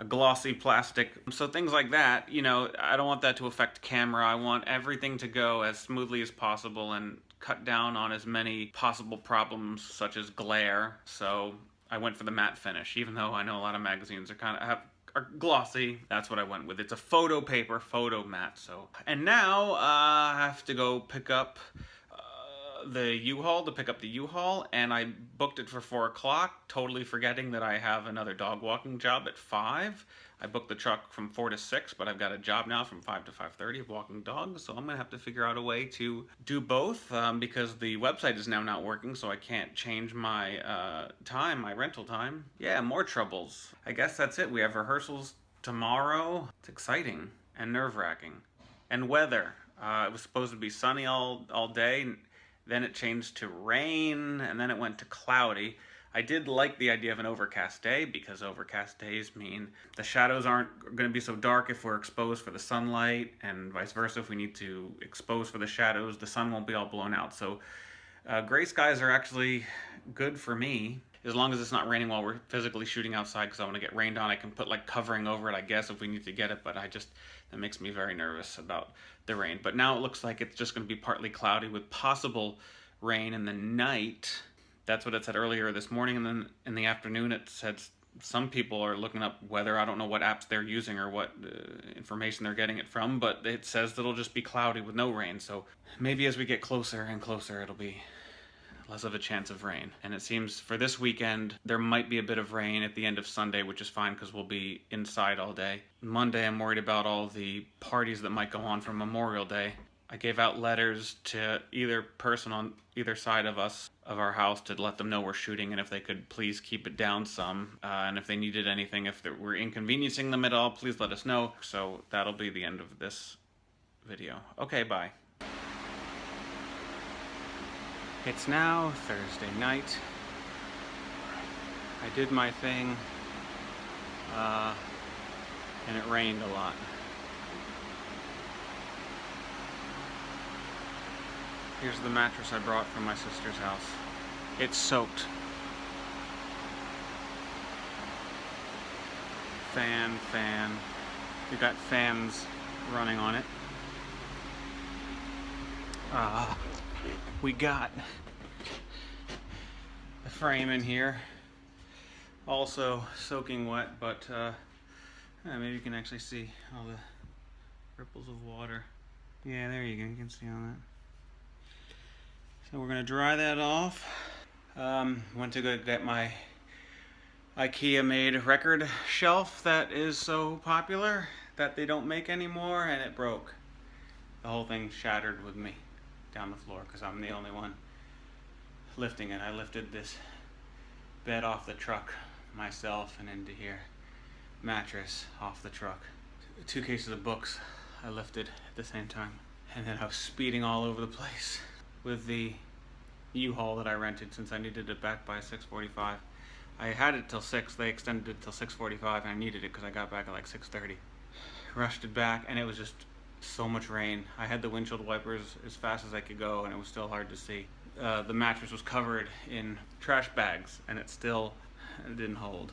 a glossy plastic. So things like that, I don't want that to affect camera. I want everything to go as smoothly as possible and cut down on as many possible problems such as glare. So I went for the matte finish, even though I know a lot of magazines are glossy. That's what I went with. It's a photo paper, photo matte. So, and now I have to go pick up the U-Haul, and I booked it for 4 o'clock, totally forgetting that I have another dog walking job at 5. I booked the truck from 4 to 6, but I've got a job now from 5 to 5:30 of walking dogs, so I'm gonna have to figure out a way to do both, because the website is now not working, so I can't change my my rental time. Yeah, more troubles. I guess that's it. We have rehearsals tomorrow. It's exciting and nerve-wracking. And weather. It was supposed to be sunny all day, then it changed to rain, and then it went to cloudy. I did like the idea of an overcast day, because overcast days mean the shadows aren't going to be so dark if we're exposed for the sunlight, and vice versa. If we need to expose for the shadows, the sun won't be all blown out. So gray skies are actually good for me, as long as it's not raining while we're physically shooting outside, because I want to get rained on. I can put like covering over it, I guess, if we need to get it, but that makes me very nervous about the rain. But now it looks like it's just going to be partly cloudy with possible rain in the night. That's what it said earlier this morning, and then in the afternoon it said some people are looking up weather. I don't know what apps they're using or what information they're getting it from, but it says that it'll just be cloudy with no rain. So maybe as we get closer and closer, it'll be less of a chance of rain. And it seems for this weekend, there might be a bit of rain at the end of Sunday, which is fine because we'll be inside all day. Monday, I'm worried about all the parties that might go on for Memorial Day. I gave out letters to either person on either side of our house to let them know we're shooting, and if they could please keep it down some, and if they needed anything, if we're inconveniencing them at all, please let us know. So that'll be the end of this video. Okay, bye. It's now Thursday night. I did my thing, and it rained a lot. Here's the mattress I brought from my sister's house. It's soaked. Fan. We've got fans running on it. We got the frame in here, also soaking wet, but maybe you can actually see all the ripples of water. Yeah, there you go, you can see all that. So we're gonna dry that off. Went to go get my IKEA made record shelf that is so popular that they don't make anymore, and it broke. The whole thing shattered with me down the floor because I'm the only one lifting it. I lifted this bed off the truck myself and into here. Mattress off the truck. 2 cases of books I lifted at the same time. And then I was speeding all over the place with the U-Haul that I rented since I needed it back by 6:45. I had it till 6. They extended it till 6:45, and I needed it because I got back at like 6:30. Rushed it back, and it was just so much rain. I had the windshield wipers as fast as I could go, and it was still hard to see. The mattress was covered in trash bags, and it didn't hold.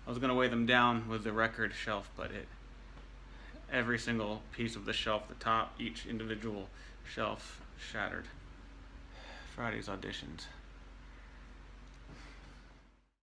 I was gonna weigh them down with the record shelf, but every single piece of the shelf, the top, each individual shelf shattered. Friday's auditions.